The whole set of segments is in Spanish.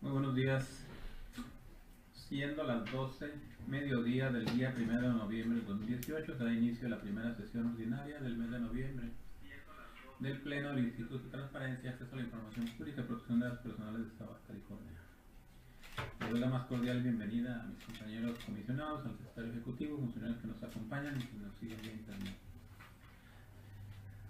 Muy buenos días. Siendo las 12, mediodía del día 1 de noviembre de 2018, se da inicio a la primera sesión ordinaria del mes de noviembre del Pleno del Instituto de Transparencia, Acceso a la Información Pública y Protección de Datos Personales de Estado de California. Le doy la más cordial bienvenida a mis compañeros comisionados, al secretario ejecutivo, funcionarios que nos acompañan y que nos siguen vía internet.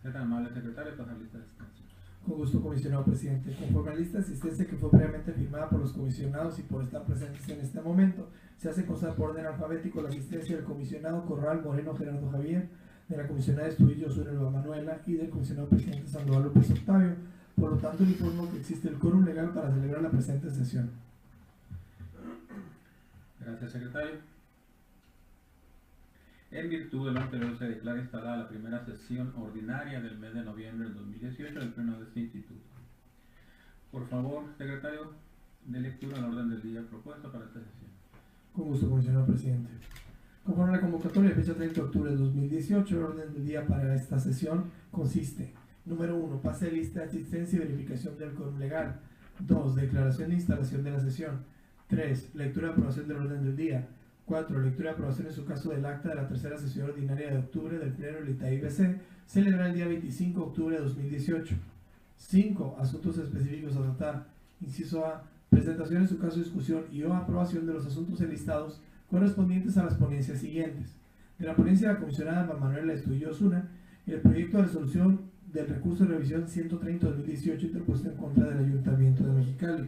Sea tan amable, secretario, pasar lista de asistencia. Con gusto, comisionado presidente. Conforme a la lista de asistencia que fue previamente firmada por los comisionados y por estar presentes en este momento, se hace constar por orden alfabético la asistencia del comisionado Corral Moreno Gerardo Javier, de la comisionada Estudillo Zurelva Manuela y del comisionado presidente Sandoval López Octavio. Por lo tanto, le informo que existe el quórum legal para celebrar la presente sesión. Gracias, secretario. En virtud de lo anterior, se declara instalada la primera sesión ordinaria del mes de noviembre del 2018 del Pleno de este Instituto. Por favor, secretario, de lectura al orden del día propuesto para esta sesión. Con gusto, comisionado presidente. Conforme a la convocatoria de fecha 30 de octubre de 2018, el orden del día para esta sesión consiste: número 1, pase de lista de asistencia y verificación del quórum legal. 2, declaración de instalación de la sesión. 3, lectura y aprobación del orden del día. 4, lectura y aprobación en su caso del acta de la tercera sesión ordinaria de octubre del Pleno del ITAI-BC, celebrada el día 25 de octubre de 2018. 5, asuntos específicos a tratar. Inciso A, presentación en su caso, discusión y o aprobación de los asuntos enlistados correspondientes a las ponencias siguientes. De la ponencia de la comisionada Alma Manuela Estudillo Osuna, el proyecto de resolución del recurso de revisión 130-2018 interpuesto en contra del Ayuntamiento de Mexicali.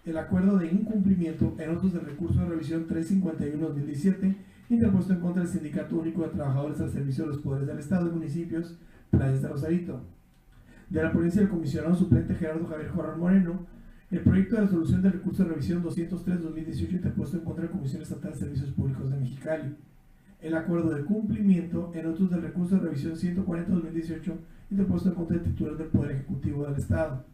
El acuerdo de incumplimiento en otros del recurso de revisión 351-2017 interpuesto en contra del Sindicato Único de Trabajadores al Servicio de los Poderes del Estado y Municipios, Playas de Rosarito. De la ponencia del comisionado suplente Gerardo Javier Corral Moreno, el proyecto de resolución del recurso de revisión 203-2018 interpuesto en contra de la Comisión Estatal de Servicios Públicos de Mexicali. El acuerdo de cumplimiento en otros del recurso de revisión 140-2018 interpuesto en contra del titular del Poder Ejecutivo del Estado.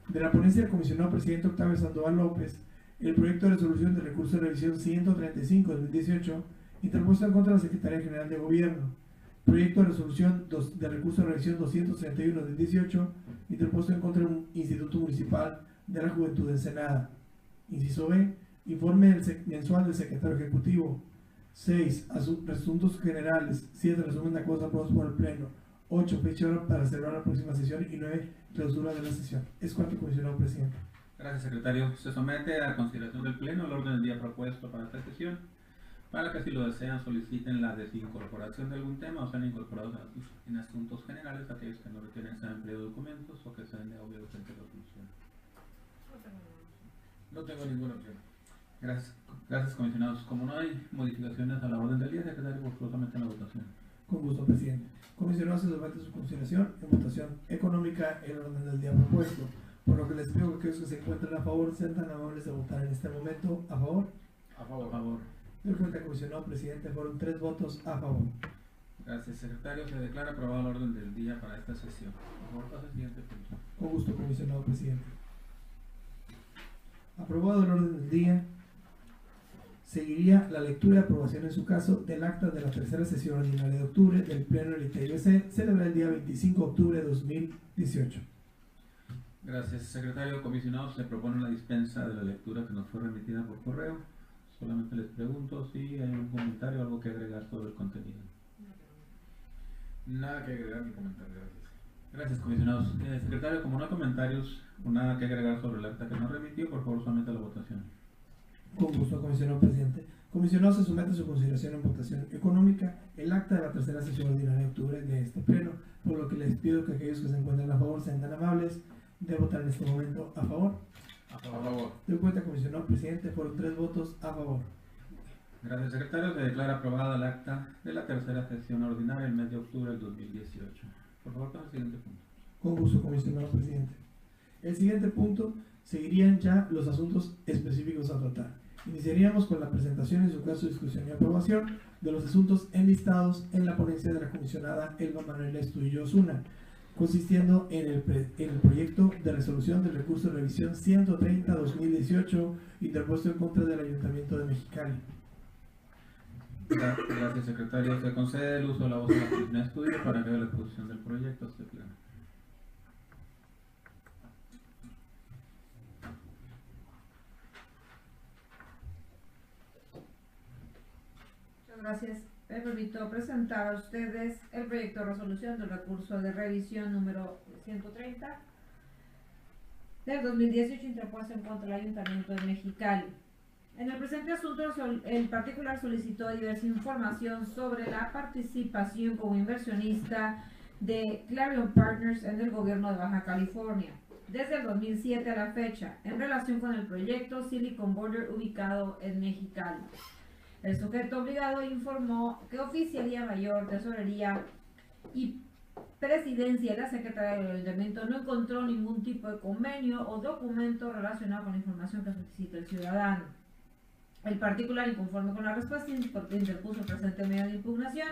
De la ponencia del comisionado presidente Octavio Sandoval López, el proyecto de resolución del recurso de revisión 135-2018 interpuesto en contra de la Secretaría General de Gobierno. Proyecto de resolución del recurso de revisión 231-2018 interpuesto en contra del Instituto Municipal de la Juventud de Ensenada. Inciso B, informe mensual del secretario ejecutivo. 6, asuntos generales. 7, resumen de acuerdos aprobados por el Pleno. 8, fecha hora para celebrar la próxima sesión. Y 9, clausura de la sesión. Es cuanto, comisionado presidente. Gracias, secretario. Se somete a consideración del Pleno el orden del día propuesto para esta sesión, para que, si lo desean, soliciten la desincorporación de algún tema o sean incorporados en asuntos generales aquellos que no requieren ser empleo de documentos o que sean de obvia urgencia de resolución. No tengo ninguna opción. Gracias, comisionados. Como no hay modificaciones a la orden del día, secretario, forzosamente en la votación. Con gusto, presidente. Comisionado, se somete a su consideración en votación económica el orden del día propuesto, por lo que les pido que aquellos que se encuentren a favor sean tan amables de votar en este momento a favor. A favor. A favor. De cuenta, comisionado presidente, fueron 3 votos a favor. Gracias, secretario. Se declara aprobado el orden del día para esta sesión. Por favor, pase al siguiente punto. Con gusto, comisionado presidente. Aprobado el orden del día, seguiría la lectura y aprobación en su caso del acta de la tercera sesión ordinaria de octubre del Pleno del ITAI-BC, celebrada el día 25 de octubre de 2018. Gracias, secretario. Comisionados, se propone la dispensa de la lectura que nos fue remitida por correo. Solamente les pregunto si hay un comentario o algo que agregar sobre el contenido. Nada que agregar ni comentar, gracias. Gracias, comisionados. Secretario, como no hay comentarios o nada que agregar sobre el acta que nos remitió, por favor, solamente a la votación. Con gusto, comisionado presidente. Comisionado, se somete a su consideración en votación económica el acta de la tercera sesión ordinaria de octubre de este pleno, por lo que les pido que aquellos que se encuentren a favor sean tan amables de votar en este momento a favor. A favor. De cuenta, comisionado presidente, fueron 3 votos a favor. Gracias, secretario. Se declara aprobada el acta de la tercera sesión ordinaria del mes de octubre del 2018. Por favor, pasa al siguiente punto. Con gusto, comisionado presidente. El siguiente punto seguirían ya los asuntos específicos a tratar. Iniciaríamos con la presentación, en su caso, discusión y aprobación de los asuntos enlistados en la ponencia de la comisionada Alma Manuela Estudillo Osuna, consistiendo en el proyecto de resolución del recurso de revisión 130-2018 interpuesto en contra del Ayuntamiento de Mexicali. Gracias, secretario. Se concede el uso de la voz de la Comisión de Estudio para que haga la exposición del proyecto a este pleno. gracias. Me permito presentar a ustedes el proyecto de resolución del recurso de revisión número 130 del 2018 interpuesto en contra del Ayuntamiento de Mexicali. En el presente asunto, el particular solicitó diversa información sobre la participación como inversionista de Clarion Partners en el gobierno de Baja California desde el 2007 a la fecha, en relación con el proyecto Silicon Border ubicado en Mexicali. El sujeto obligado informó que Oficialía Mayor, Tesorería y Presidencia de la Secretaría del Ayuntamiento no encontró ningún tipo de convenio o documento relacionado con la información que solicita el ciudadano. El particular, inconforme con la respuesta, interpuso el presente medio de impugnación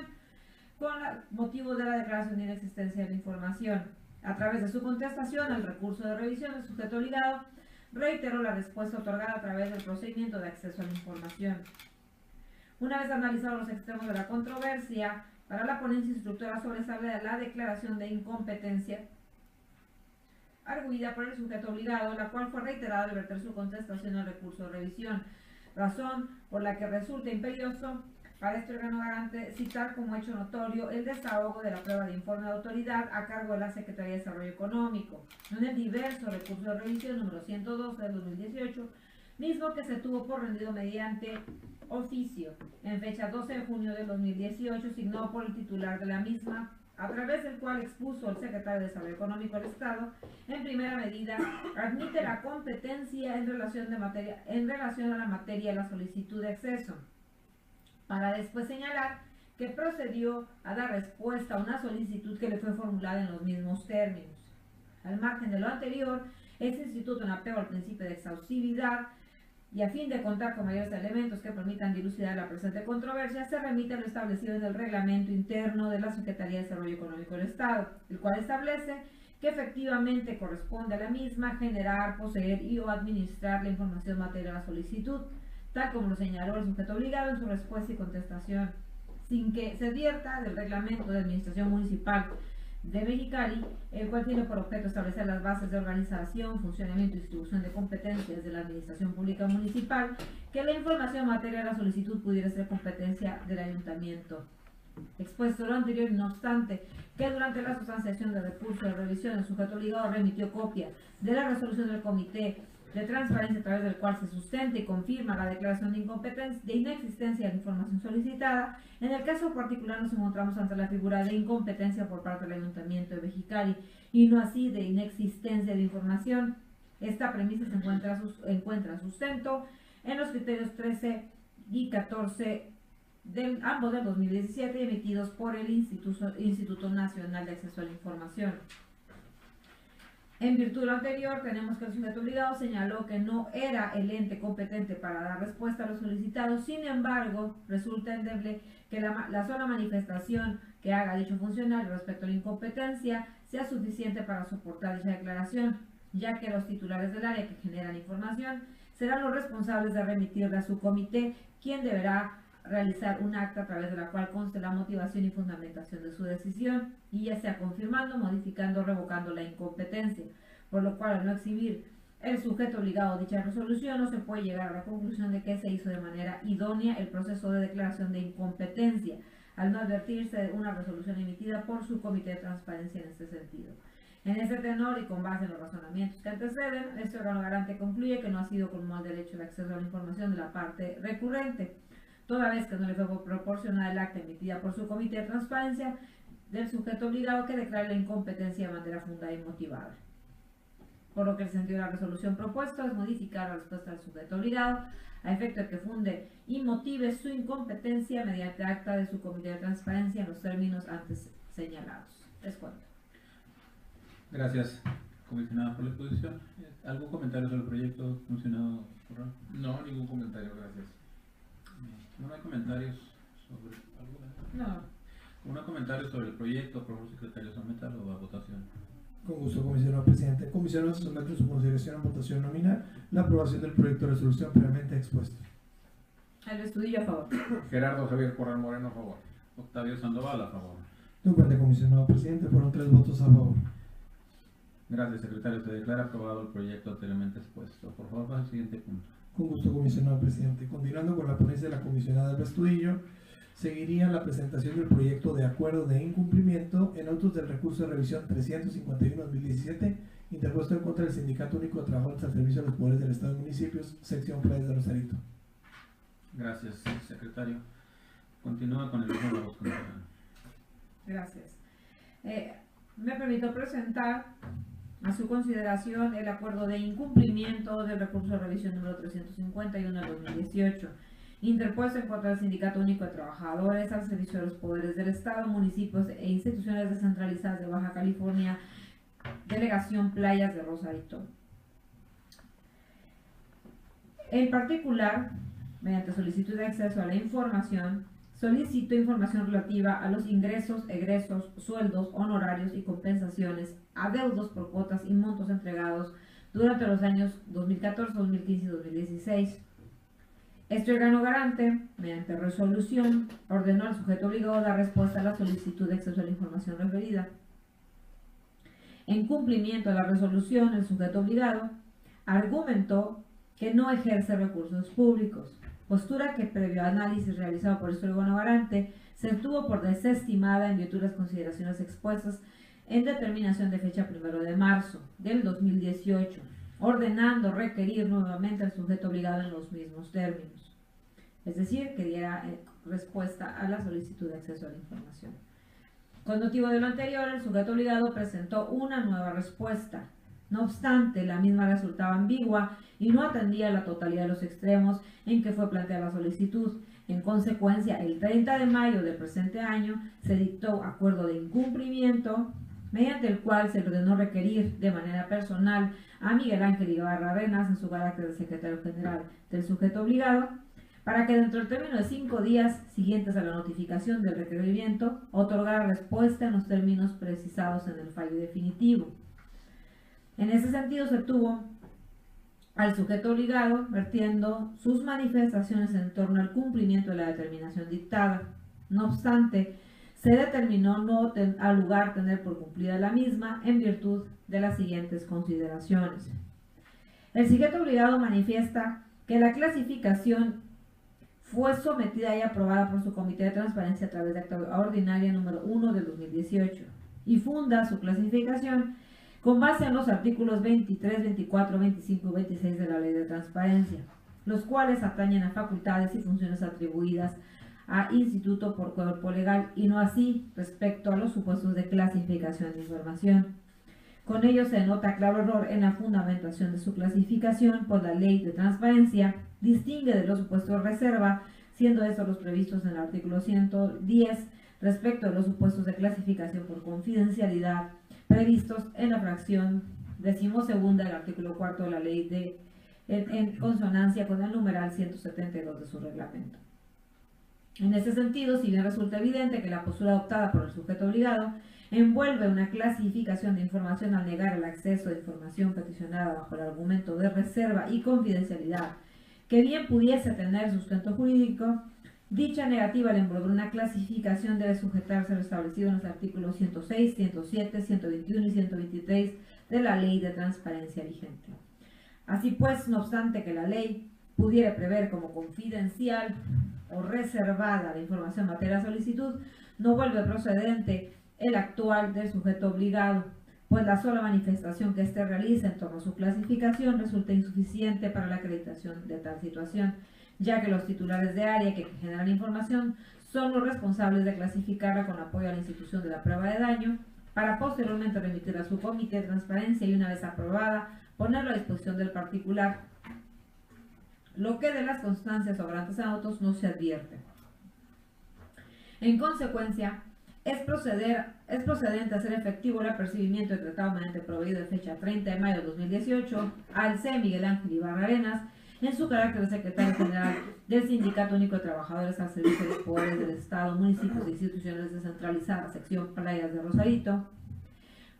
con motivo de la declaración de inexistencia de la información. A través de su contestación al recurso de revisión, el sujeto obligado reiteró la respuesta otorgada a través del procedimiento de acceso a la información. Una vez analizados los extremos de la controversia, para la ponencia instructora sobresale la declaración de incompetencia arguida por el sujeto obligado, la cual fue reiterada al verter su contestación al recurso de revisión, razón por la que resulta imperioso para este órgano garante citar como hecho notorio el desahogo de la prueba de informe de autoridad a cargo de la Secretaría de Desarrollo Económico en el diverso recurso de revisión número 112 del 2018, mismo que se tuvo por rendido mediante oficio en fecha 12 de junio del 2018, signado por el titular de la misma, a través del cual expuso el secretario de Desarrollo Económico del Estado, en primera medida, admite la competencia en relación a la materia de la solicitud de acceso, para después señalar que procedió a dar respuesta a una solicitud que le fue formulada en los mismos términos. Al margen de lo anterior, este instituto, en apego al principio de exhaustividad y a fin de contar con mayores elementos que permitan dilucidar la presente controversia, se remite a lo establecido en el reglamento interno de la Secretaría de Desarrollo Económico del Estado, el cual establece que efectivamente corresponde a la misma generar, poseer y o administrar la información material de la solicitud, tal como lo señaló el sujeto obligado en su respuesta y contestación, sin que se advierta del reglamento de administración municipal de Mexicali, el cual tiene por objeto establecer las bases de organización, funcionamiento y distribución de competencias de la administración pública municipal, que la información material de la solicitud pudiera ser competencia del ayuntamiento. Expuesto lo anterior, no obstante, que durante la sustanciación del recurso de revisión, el sujeto obligado remitió copia de la resolución del Comité de Transparencia a través del cual se sustenta y confirma la declaración de incompetencia, de inexistencia de la información solicitada. En el caso particular nos encontramos ante la figura de incompetencia por parte del Ayuntamiento de Mexicali y no así de inexistencia de información. Esta premisa se encuentra sustento en los criterios 13 y 14 ambos del 2017 emitidos por el Instituto Nacional de Acceso a la Información. En virtud de lo anterior, tenemos que el sujeto obligado señaló que no era el ente competente para dar respuesta a los solicitados. Sin embargo, resulta endeble que la sola manifestación que haga dicho funcionario respecto a la incompetencia sea suficiente para soportar dicha declaración, ya que los titulares del área que generan información serán los responsables de remitirla a su comité, quien deberá realizar un acta a través de la cual conste la motivación y fundamentación de su decisión, y ya sea confirmando, modificando o revocando la incompetencia, por lo cual al no exhibir el sujeto obligado a dicha resolución no se puede llegar a la conclusión de que se hizo de manera idónea el proceso de declaración de incompetencia, al no advertirse de una resolución emitida por su comité de transparencia en este sentido. En este tenor y con base en los razonamientos que anteceden, este órgano garante concluye que no ha sido con mal derecho de acceso a la información de la parte recurrente, toda vez que no le fue proporcionada el acta emitida por su comité de transparencia del sujeto obligado que declare la incompetencia de manera fundada y motivada. Por lo que el sentido de la resolución propuesta es modificar la respuesta del sujeto obligado a efecto de que funde y motive su incompetencia mediante acta de su comité de transparencia en los términos antes señalados. Les cuento. Gracias, comisionada, por la exposición. ¿Algún comentario sobre el proyecto, comisionado Corral? No, ningún comentario, gracias. ¿No hay comentarios sobre alguna? No. ¿Un comentario sobre el proyecto, por favor, secretario? Sométalo a votación. Con gusto, comisionado presidente. Comisionado, se somete a su consideración a votación nominal la aprobación del proyecto de resolución previamente expuesto. El Estudillo a favor. Gerardo Javier Corral Moreno, a favor. Octavio Sandoval, a favor. De cuenta, comisionado presidente, fueron 3 votos a favor. Gracias, secretario. Se declara aprobado el proyecto anteriormente expuesto. Por favor, pasa al siguiente punto. Con gusto, comisionado presidente. Continuando con la ponencia de la comisionada Alba Estudillo, seguiría la presentación del proyecto de acuerdo de incumplimiento en autos del recurso de revisión 351-2017 interpuesto en contra del Sindicato Único de Trabajadores al Servicio de los Poderes del Estado y Municipios, sección Playas de Rosarito. Gracias, secretario. Continúa con el uso de la voz comunicada. Gracias. Me permito presentar a su consideración el acuerdo de incumplimiento del recurso de revisión número 351 del 2018, interpuesto en contra del Sindicato Único de Trabajadores al Servicio de los Poderes del Estado, municipios e instituciones descentralizadas de Baja California, Delegación Playas de Rosarito. En particular, mediante solicitud de acceso a la información, solicito información relativa a los ingresos, egresos, sueldos, honorarios y compensaciones, adeudos por cuotas y montos entregados durante los años 2014, 2015 y 2016. Este órgano garante, mediante resolución, ordenó al sujeto obligado a dar respuesta a la solicitud de acceso a la información referida. En cumplimiento de la resolución, el sujeto obligado argumentó que no ejerce recursos públicos, postura que previo análisis realizado por este órgano garante se tuvo por desestimada en virtud de las consideraciones expuestas en determinación de fecha 1 de marzo del 2018, ordenando requerir nuevamente al sujeto obligado en los mismos términos, es decir, que diera respuesta a la solicitud de acceso a la información. Con motivo de lo anterior, el sujeto obligado presentó una nueva respuesta. No obstante, la misma resultaba ambigua y no atendía la totalidad de los extremos en que fue planteada la solicitud. En consecuencia, el 30 de mayo del presente año se dictó acuerdo de incumplimiento, mediante el cual se ordenó requerir de manera personal a Miguel Ángel Ibarra Arenas, en su carácter de secretario general del sujeto obligado, para que dentro del término de 5 días siguientes a la notificación del requerimiento, otorgara respuesta en los términos precisados en el fallo definitivo. En ese sentido, se tuvo al sujeto obligado vertiendo sus manifestaciones en torno al cumplimiento de la determinación dictada. No obstante, se determinó no al lugar tener por cumplida la misma en virtud de las siguientes consideraciones. El sujeto obligado manifiesta que la clasificación fue sometida y aprobada por su Comité de Transparencia a través de acta ordinaria número 1 del 2018 y funda su clasificación con base en los artículos 23, 24, 25 y 26 de la Ley de Transparencia, los cuales atañen a facultades y funciones atribuidas a instituto por cuerpo legal y no así respecto a los supuestos de clasificación de información. Con ello se nota claro error en la fundamentación de su clasificación, pues la Ley de Transparencia distingue de los supuestos de reserva, siendo estos los previstos en el artículo 110 respecto a los supuestos de clasificación por confidencialidad previstos en la fracción 12ª del artículo 4 de la ley en consonancia con el numeral 172 de su reglamento. En ese sentido, si bien resulta evidente que la postura adoptada por el sujeto obligado envuelve una clasificación de información al negar el acceso a información peticionada bajo el argumento de reserva y confidencialidad, que bien pudiese tener sustento jurídico, dicha negativa al envolver una clasificación debe sujetarse a lo establecido en los artículos 106, 107, 121 y 123 de la Ley de Transparencia vigente. Así pues, no obstante que la ley pudiera prever como confidencial o reservada la información en materia de solicitud, no vuelve procedente el actual del sujeto obligado, pues la sola manifestación que éste realiza en torno a su clasificación resulta insuficiente para la acreditación de tal situación, ya que los titulares de área que generan la información son los responsables de clasificarla con apoyo a la institución de la prueba de daño, para posteriormente remitirla a su comité de transparencia y una vez aprobada, ponerla a disposición del particular, lo que de las constancias sobrantes a autos no se advierte. En consecuencia, es procedente hacer efectivo el apercibimiento del tratado mediante proveído de fecha 30 de mayo de 2018 al C. Miguel Ángel Ibarra Arenas, en su carácter de secretario general del Sindicato Único de Trabajadores al Servicio de los Poderes del Estado, municipios e instituciones descentralizadas, sección Playas de Rosarito,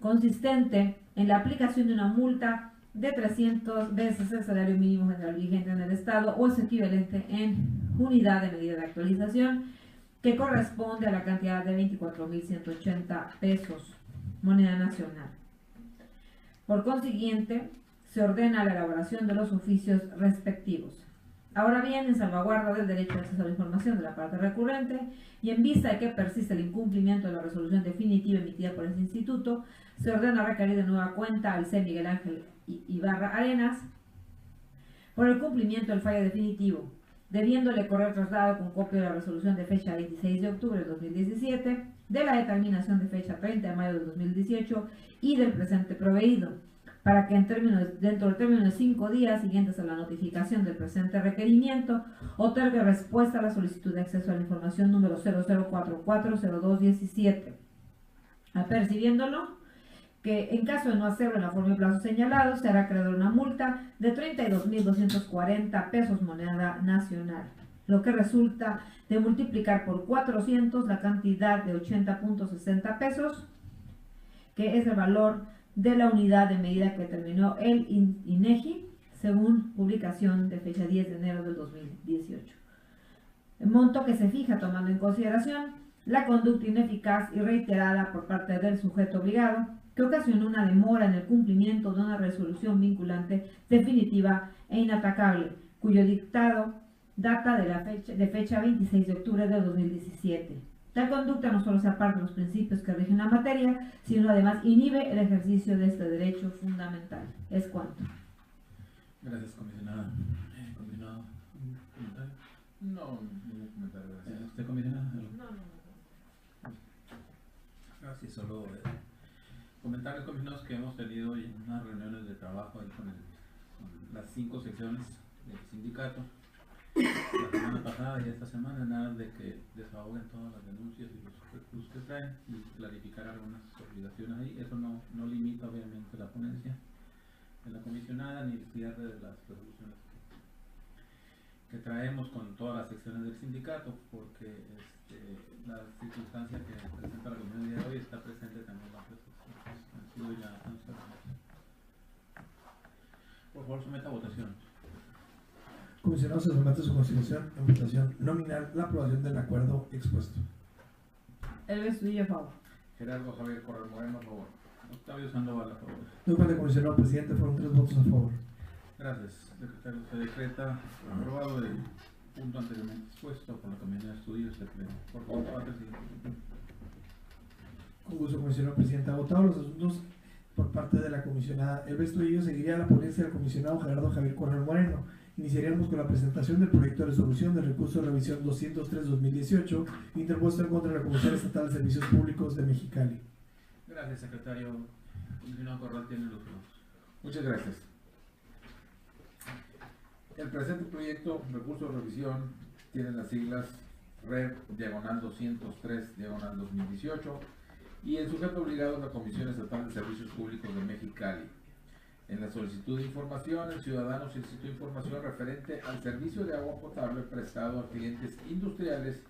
consistente en la aplicación de una multa de 300 veces el salario mínimo general vigente en el Estado o su equivalente en unidad de medida de actualización, que corresponde a la cantidad de 24.180 pesos, moneda nacional. Por consiguiente, se ordena la elaboración de los oficios respectivos. Ahora bien, en salvaguarda del derecho de acceso a la información de la parte recurrente y en vista de que persiste el incumplimiento de la resolución definitiva emitida por este instituto, se ordena requerir de nueva cuenta al C. Miguel Ángel Ibarra Arenas por el cumplimiento del fallo definitivo, debiéndole correr traslado con copia de la resolución de fecha 26 de octubre de 2017, de la determinación de fecha 30 de mayo de 2018 y del presente proveído, para que dentro del término de 5 días siguientes a la notificación del presente requerimiento, otorgue respuesta a la solicitud de acceso a la información número 00440217, apercibiéndolo que en caso de no hacerlo en la forma y plazo señalado, se hará acreedor una multa de 32.240 pesos moneda nacional, lo que resulta de multiplicar por 400 la cantidad de 80.60 pesos, que es el valor de la unidad de medida que determinó el INEGI, según publicación de fecha 10 de enero del 2018. El monto que se fija tomando en consideración la conducta ineficaz y reiterada por parte del sujeto obligado, que ocasionó una demora en el cumplimiento de una resolución vinculante definitiva e inatacable, cuyo dictado data de fecha 26 de octubre de 2017. Tal conducta no solo se aparta de los principios que rigen la materia, sino además inhibe el ejercicio de este derecho fundamental. Es cuanto. Gracias, comisionada. Comisionado, ¿un comentario? No, ningún comentario, gracias. ¿Usted, comisionada? No. Gracias, solo comentarles, comisionados, que hemos tenido unas reuniones de trabajo ahí con las 5 secciones del sindicato la semana pasada y esta semana, nada de que desahoguen todas las denuncias y los recursos que traen y clarificar algunas obligaciones ahí. Eso no limita obviamente la ponencia de la comisionada ni el cierre de las resoluciones que traemos con todas las secciones del sindicato, porque la circunstancia que presenta la comisión el día de hoy está presente también en las resoluciones. Han sido ya canceladas. Por favor, someta a votación. Comisionado, se somete a su consideración en votación nominal la aprobación del acuerdo expuesto. El Estudillo, a favor. Gerardo Javier Corral Moreno, a favor. Octavio Sandoval, a favor. Doy cuenta, comisionado presidente, fueron 3 votos a favor. Gracias, secretario. Se decreta aprobado el punto anteriormente expuesto por la Comisión de Estudios del Pleno. Por favor, debate el siguiente. Con gusto, comisionado presidente. Agotados los asuntos por parte de la comisionada Elba Estudillo, seguiría la ponencia del comisionado Gerardo Javier Corral Moreno. Iniciaríamos con la presentación del proyecto de resolución del recurso de revisión 203-2018 interpuesto en contra de la Comisión Estatal de Servicios Públicos de Mexicali. Gracias, secretario. Comisionado Corral tiene los votos. Muchas gracias. El presente proyecto, recurso de revisión, tiene las siglas REV/203/2018 y el sujeto obligado es la Comisión Estatal de Servicios Públicos de Mexicali. En la solicitud de información, el ciudadano solicitó información referente al servicio de agua potable prestado a clientes industriales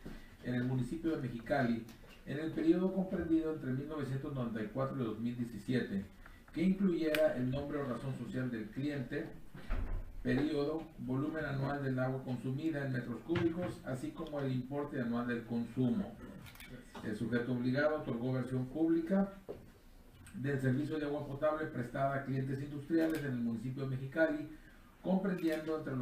en el municipio de Mexicali en el periodo comprendido entre 1994 y 2017, que incluyera el nombre o razón social del cliente, periodo, volumen anual del agua consumida en metros cúbicos, así como el importe anual del consumo. El sujeto obligado otorgó versión pública del servicio de agua potable prestada a clientes industriales en el municipio de Mexicali, comprendiendo entre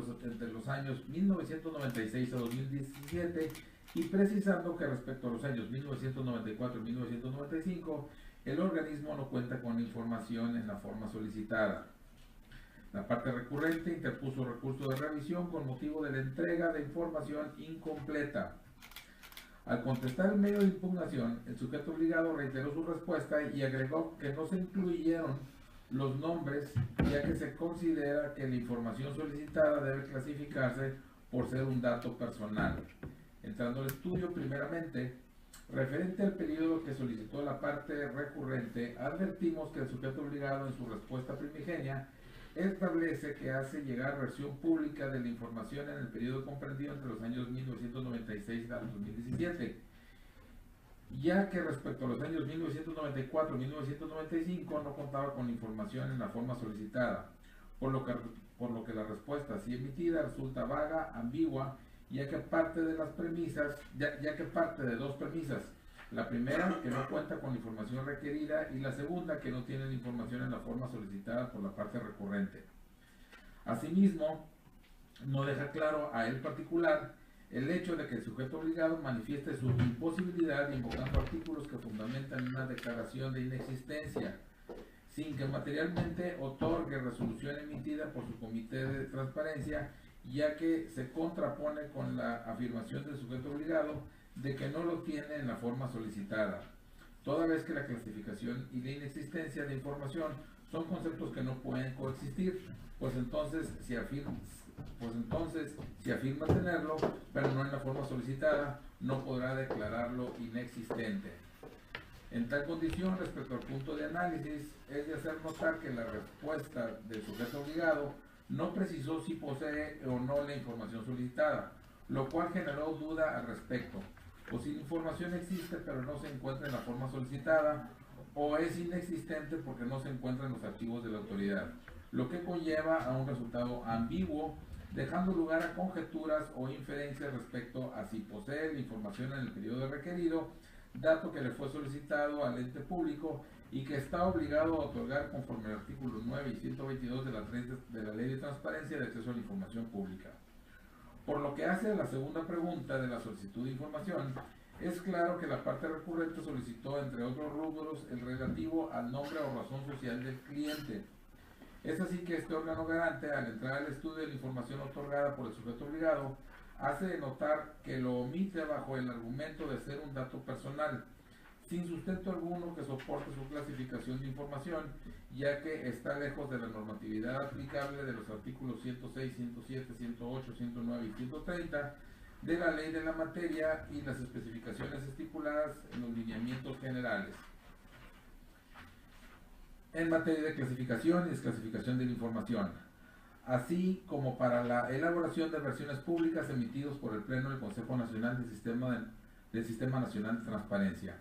los años 1996 a 2017 y precisando que respecto a los años 1994 y 1995, el organismo no cuenta con información en la forma solicitada. La parte recurrente interpuso recurso de revisión con motivo de la entrega de información incompleta. Al contestar el medio de impugnación, el sujeto obligado reiteró su respuesta y agregó que no se incluyeron los nombres, ya que se considera que la información solicitada debe clasificarse por ser un dato personal. Entrando al estudio, primeramente, referente al periodo que solicitó la parte recurrente, advertimos que el sujeto obligado en su respuesta primigenia establece que hace llegar versión pública de la información en el periodo comprendido entre los años 1996 al 2017, ya que respecto a los años 1994 y 1995 no contaba con información en la forma solicitada, por lo que la respuesta así emitida resulta vaga, ambigua, ya que parte de dos premisas. La primera, que no cuenta con la información requerida, y la segunda, que no tiene la información en la forma solicitada por la parte recurrente. Asimismo, no deja claro a el particular el hecho de que el sujeto obligado manifieste su imposibilidad invocando artículos que fundamentan una declaración de inexistencia, sin que materialmente otorgue resolución emitida por su comité de transparencia, ya que se contrapone con la afirmación del sujeto obligado de que no lo tiene en la forma solicitada, toda vez que la clasificación y la inexistencia de información son conceptos que no pueden coexistir, pues entonces si afirma tenerlo, pero no en la forma solicitada, no podrá declararlo inexistente. En tal condición, respecto al punto de análisis, es de hacer notar que la respuesta del sujeto obligado no precisó si posee o no la información solicitada, lo cual generó duda al respecto, o si la información existe pero no se encuentra en la forma solicitada, o es inexistente porque no se encuentra en los archivos de la autoridad, lo que conlleva a un resultado ambiguo, dejando lugar a conjeturas o inferencias respecto a si posee la información en el periodo requerido, dato que le fue solicitado al ente público y que está obligado a otorgar conforme al artículo 9 y 122 de la Ley de Transparencia de Acceso a la Información Pública. Por lo que hace a la segunda pregunta de la solicitud de información, es claro que la parte recurrente solicitó, entre otros rubros, el relativo al nombre o razón social del cliente. Es así que este órgano garante, al entrar al estudio de la información otorgada por el sujeto obligado, hace de notar que lo omite bajo el argumento de ser un dato personal, sin sustento alguno que soporte su clasificación de información, ya que está lejos de la normatividad aplicable de los artículos 106, 107, 108, 109 y 130 de la ley de la materia y las especificaciones estipuladas en los lineamientos generales en materia de clasificación y desclasificación de la información, así como para la elaboración de versiones públicas emitidos por el Pleno del Consejo Nacional del Sistema Nacional de Transparencia.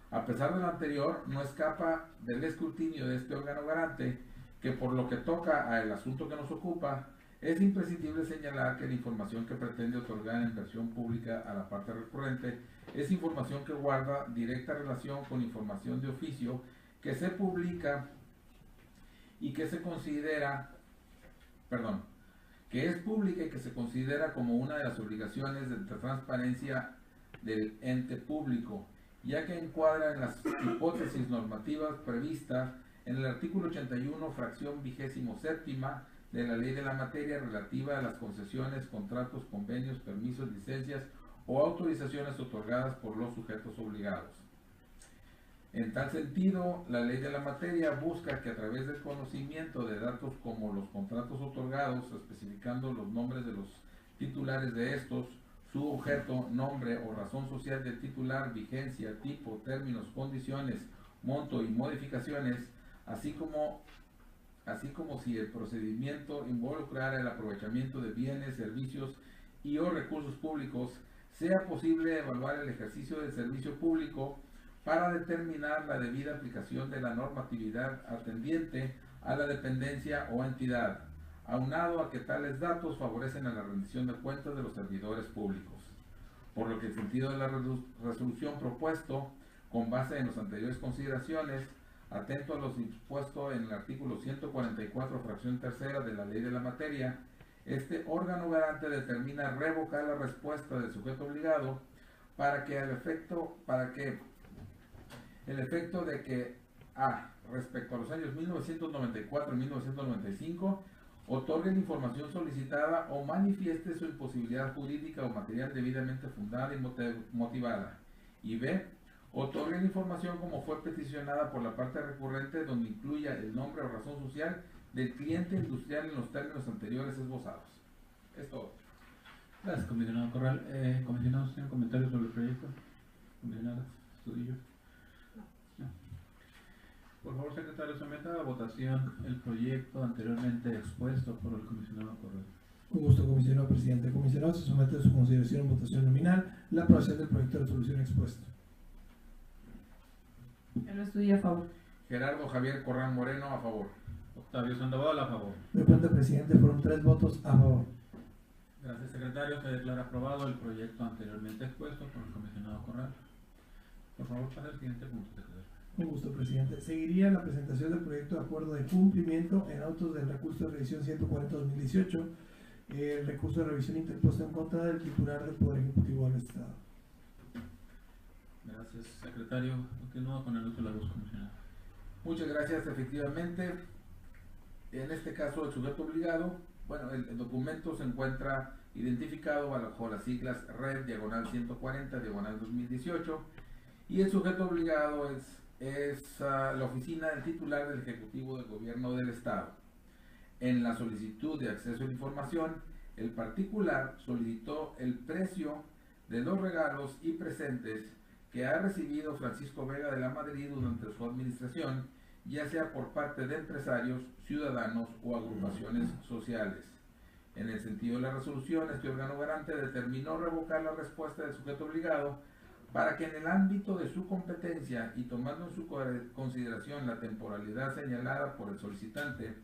A pesar de lo anterior, no escapa del escrutinio de este órgano garante que, por lo que toca al asunto que nos ocupa, es imprescindible señalar que la información que pretende otorgar en versión pública a la parte recurrente es información que guarda directa relación con información de oficio que se publica y que se considera, que es pública y que se considera como una de las obligaciones de transparencia del ente público, ya que encuadra en las hipótesis normativas previstas en el artículo 81, fracción 27ª de la Ley de la Materia relativa a las concesiones, contratos, convenios, permisos, licencias o autorizaciones otorgadas por los sujetos obligados. En tal sentido, la Ley de la Materia busca que a través del conocimiento de datos como los contratos otorgados, especificando los nombres de los titulares de estos, su objeto, nombre o razón social del titular, vigencia, tipo, términos, condiciones, monto y modificaciones, así como si el procedimiento involucrara el aprovechamiento de bienes, servicios y o recursos públicos, sea posible evaluar el ejercicio del servicio público para determinar la debida aplicación de la normatividad atendiente a la dependencia o entidad, aunado a que tales datos favorecen a la rendición de cuentas de los servidores públicos. Por lo que el sentido de la resolución propuesto, con base en las anteriores consideraciones, atento a lo dispuesto en el artículo 144, fracción tercera de la Ley de la Materia, este órgano garante determina revocar la respuesta del sujeto obligado para que el efecto de que respecto a los años 1994 y 1995, otorgue la información solicitada o manifieste su imposibilidad jurídica o material debidamente fundada y motivada. Y B, otorgue la información como fue peticionada por la parte recurrente, donde incluya el nombre o razón social del cliente industrial en los términos anteriores esbozados. Es todo. Gracias, comisionado Corral. Comisionados, ¿tienen comentarios sobre el proyecto? Comisionadas, Estudillo. Por favor, secretario, someta a votación el proyecto anteriormente expuesto por el comisionado Corral. Con gusto, comisionado presidente. Comisionado, se somete a su consideración en votación nominal la aprobación del proyecto de resolución expuesto. El estudio a favor. Gerardo Javier Corral Moreno, a favor. Octavio Sandoval, a favor. De parte del presidente, fueron 3 votos a favor. Gracias, secretario. Se declara aprobado el proyecto anteriormente expuesto por el comisionado Corral. Por favor, pase al siguiente punto, secretario. Con gusto, presidente. Seguiría la presentación del proyecto de acuerdo de cumplimiento en autos del recurso de revisión 140-2018 el recurso de revisión interpuesto en contra del titular del Poder Ejecutivo del Estado. Gracias, secretario. Continúa con el uso de la voz, comisionado. Muchas gracias. Efectivamente, en este caso el sujeto obligado, bueno, el documento se encuentra identificado bajo las siglas Red diagonal 140 diagonal 2018 y el sujeto obligado es la oficina del titular del Ejecutivo del Gobierno del Estado. En la solicitud de acceso a la información, el particular solicitó el precio de los regalos y presentes que ha recibido Francisco Vega de la Madrid durante su administración, ya sea por parte de empresarios, ciudadanos o agrupaciones sociales. En el sentido de la resolución, este órgano garante determinó revocar la respuesta del sujeto obligado para que en el ámbito de su competencia y tomando en su consideración la temporalidad señalada por el solicitante,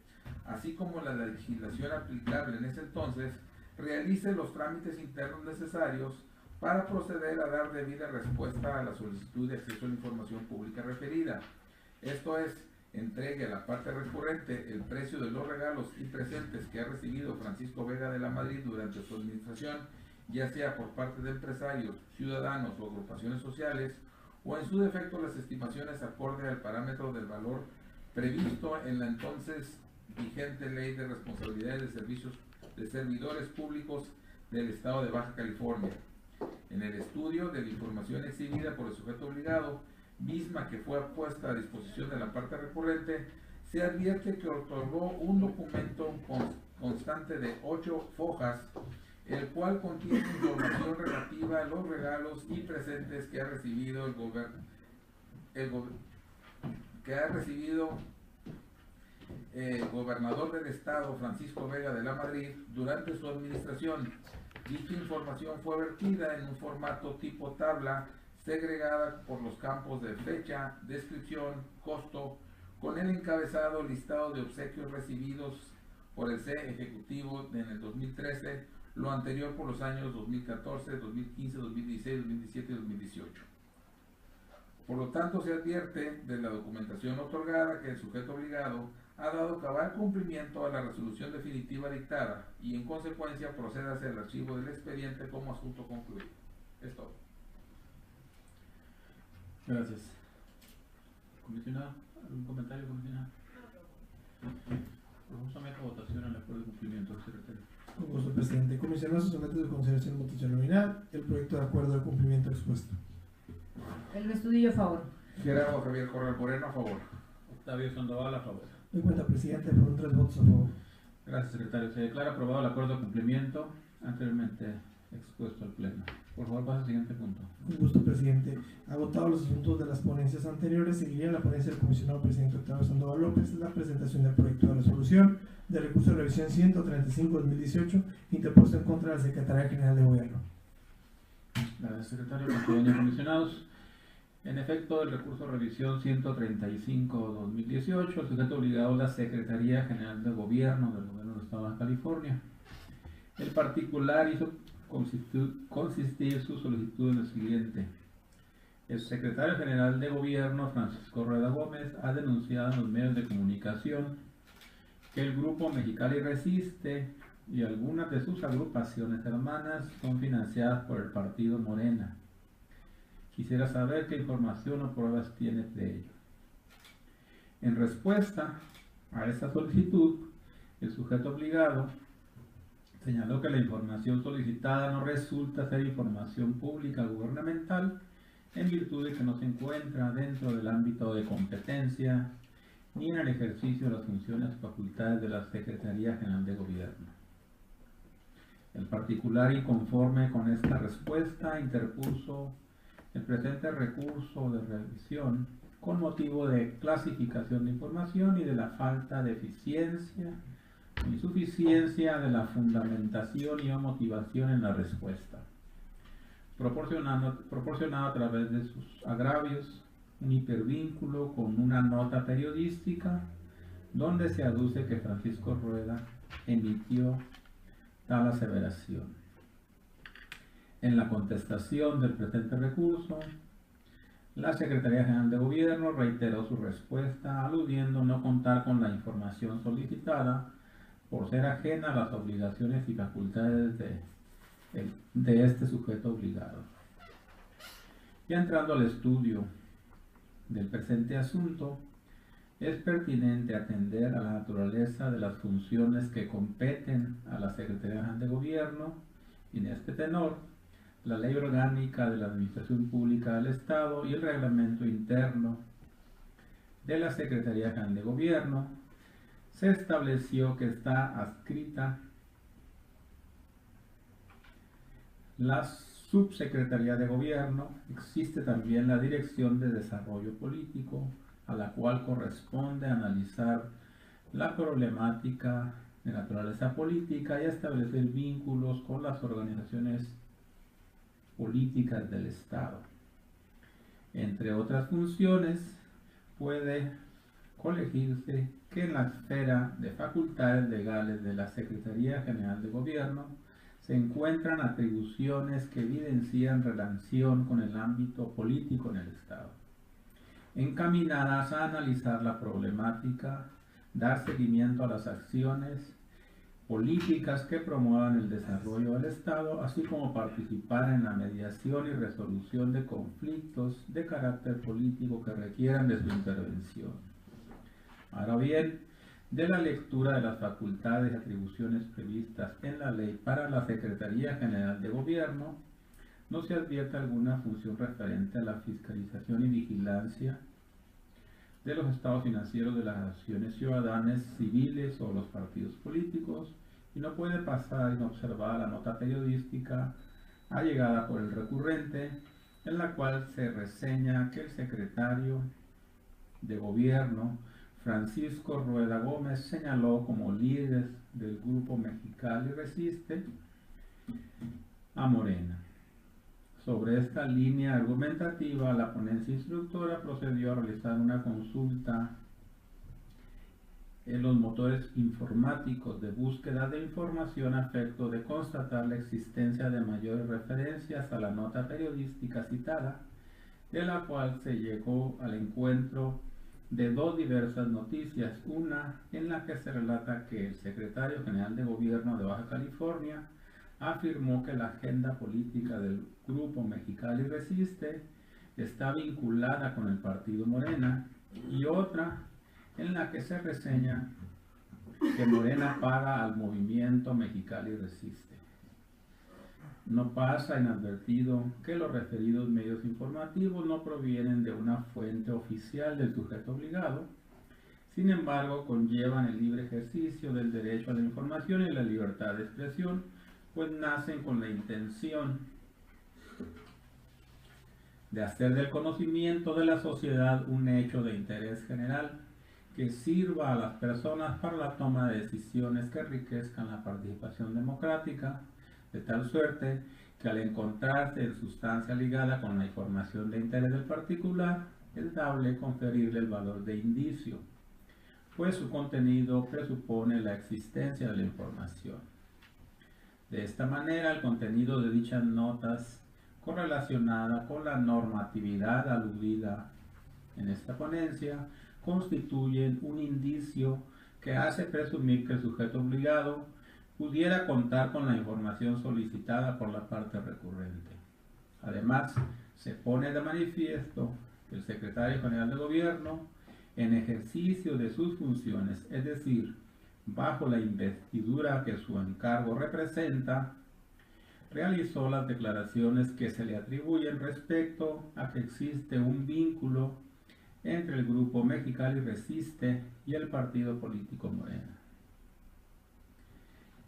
así como la legislación aplicable en ese entonces, realice los trámites internos necesarios para proceder a dar debida respuesta a la solicitud de acceso a la información pública referida. Esto es, entregue a la parte recurrente el precio de los regalos y presentes que ha recibido Francisco Vega de la Madrid durante su administración, ya sea por parte de empresarios, ciudadanos o agrupaciones sociales, o en su defecto las estimaciones acorde al parámetro del valor previsto en la entonces vigente Ley de Responsabilidades de Servicios de Servidores Públicos del Estado de Baja California. En el estudio de la información exhibida por el sujeto obligado, misma que fue puesta a disposición de la parte recurrente, se advierte que otorgó un documento constante de 8 fojas, el cual contiene información relativa a los regalos y presentes que ha recibido el gobernador del estado, Francisco Vega de la Madrid, durante su administración. Dicha información fue vertida en un formato tipo tabla, segregada por los campos de fecha, descripción, costo, con el encabezado listado de obsequios recibidos por el C Ejecutivo en el 2013, lo anterior por los años 2014, 2015, 2016, 2017 y 2018. Por lo tanto, se advierte de la documentación otorgada que el sujeto obligado ha dado cabal cumplimiento a la resolución definitiva dictada y en consecuencia procede hacia el archivo del expediente como asunto concluido. Es todo. Gracias. Comisionado, ¿algún comentario, comisionado? Por someto a votación el acuerdo de cumplimiento, secretario. Con gusto, presidente. Comisionado, se somete a su consideración y votación nominal el proyecto de acuerdo de cumplimiento expuesto. El Estudillo, a favor. Gerardo Javier Corral Moreno, a favor. Octavio Sandoval, a favor. Doy cuenta, presidente, por 3 votos a favor. Gracias, secretario. Se declara aprobado el acuerdo de cumplimiento anteriormente expuesto al Pleno. Por favor, pasa al siguiente punto. Con gusto, presidente. Agotados los asuntos de las ponencias anteriores, seguiría la ponencia del comisionado presidente Octavio Sandoval López la presentación del proyecto de resolución del recurso de revisión 135-2018 interpuesto en contra de la Secretaría General de Gobierno. Gracias, secretario. Continuando, comisionados. En efecto, el recurso de revisión 135-2018, el sujeto obligado es la Secretaría General de Gobierno del Gobierno del Estado de Baja California. El particular hizo consistir su solicitud en lo siguiente. El secretario general de Gobierno, Francisco Rueda Gómez, ha denunciado en los medios de comunicación que el Grupo Mexicali Resiste y algunas de sus agrupaciones hermanas son financiadas por el partido Morena. Quisiera saber qué información o pruebas tienes de ello. En respuesta a esta solicitud, el sujeto obligado señaló que la información solicitada no resulta ser información pública gubernamental en virtud de que no se encuentra dentro del ámbito de competencia ni en el ejercicio de las funciones y facultades de la Secretaría General de Gobierno. El particular, y conforme con esta respuesta, interpuso el presente recurso de revisión con motivo de clasificación de información y de la falta de eficiencia y suficiencia de la fundamentación y o motivación en la respuesta, proporcionado a través de sus agravios un hipervínculo con una nota periodística donde se aduce que Francisco Rueda emitió tal aseveración. En la contestación del presente recurso, la Secretaría General de Gobierno reiteró su respuesta aludiendo no contar con la información solicitada por ser ajena a las obligaciones y facultades de este sujeto obligado. Ya entrando al estudio del presente asunto, es pertinente atender a la naturaleza de las funciones que competen a la Secretaría General de Gobierno, y en este tenor, la Ley Orgánica de la Administración Pública del Estado y el Reglamento Interno de la Secretaría General de Gobierno, se estableció que está adscrita la Subsecretaría de Gobierno. Existe también la Dirección de Desarrollo Político, a la cual corresponde analizar la problemática de naturaleza política y establecer vínculos con las organizaciones políticas del Estado. Entre otras funciones, puede colegirse que en la esfera de facultades legales de la Secretaría General de Gobierno se encuentran atribuciones que evidencian relación con el ámbito político en el Estado, encaminadas a analizar la problemática, dar seguimiento a las acciones políticas que promuevan el desarrollo del Estado, así como participar en la mediación y resolución de conflictos de carácter político que requieran de su intervención. Ahora bien, de la lectura de las facultades y atribuciones previstas en la ley para la Secretaría General de Gobierno, no se advierte alguna función referente a la fiscalización y vigilancia de los estados financieros de las acciones ciudadanas, civiles o los partidos políticos, y no puede pasar inobservada la nota periodística allegada por el recurrente, en la cual se reseña que el secretario de Gobierno, Francisco Rueda Gómez, señaló como líderes del Grupo Mexicali Resiste a Morena. Sobre esta línea argumentativa, la ponencia instructora procedió a realizar una consulta en los motores informáticos de búsqueda de información a efecto de constatar la existencia de mayores referencias a la nota periodística citada, de la cual se llegó al encuentro de dos diversas noticias, una en la que se relata que el secretario general de Gobierno de Baja California afirmó que la agenda política del Grupo Mexicali Resiste está vinculada con el partido Morena, y otra en la que se reseña que Morena paga al movimiento Mexicali Resiste. No pasa inadvertido que los referidos medios informativos no provienen de una fuente oficial del sujeto obligado, sin embargo conllevan el libre ejercicio del derecho a la información y la libertad de expresión, pues nacen con la intención de hacer del conocimiento de la sociedad un hecho de interés general que sirva a las personas para la toma de decisiones que enriquezcan la participación democrática, de tal suerte que al encontrarse en sustancia ligada con la información de interés del particular, es dable conferirle el valor de indicio, pues su contenido presupone la existencia de la información. De esta manera, el contenido de dichas notas correlacionada con la normatividad aludida en esta ponencia constituyen un indicio que hace presumir que el sujeto obligado pudiera contar con la información solicitada por la parte recurrente. Además, se pone de manifiesto que el secretario general de Gobierno, en ejercicio de sus funciones, es decir, bajo la investidura que su encargo representa, realizó las declaraciones que se le atribuyen respecto a que existe un vínculo entre el Grupo Mexicali Resiste y el partido político Morena.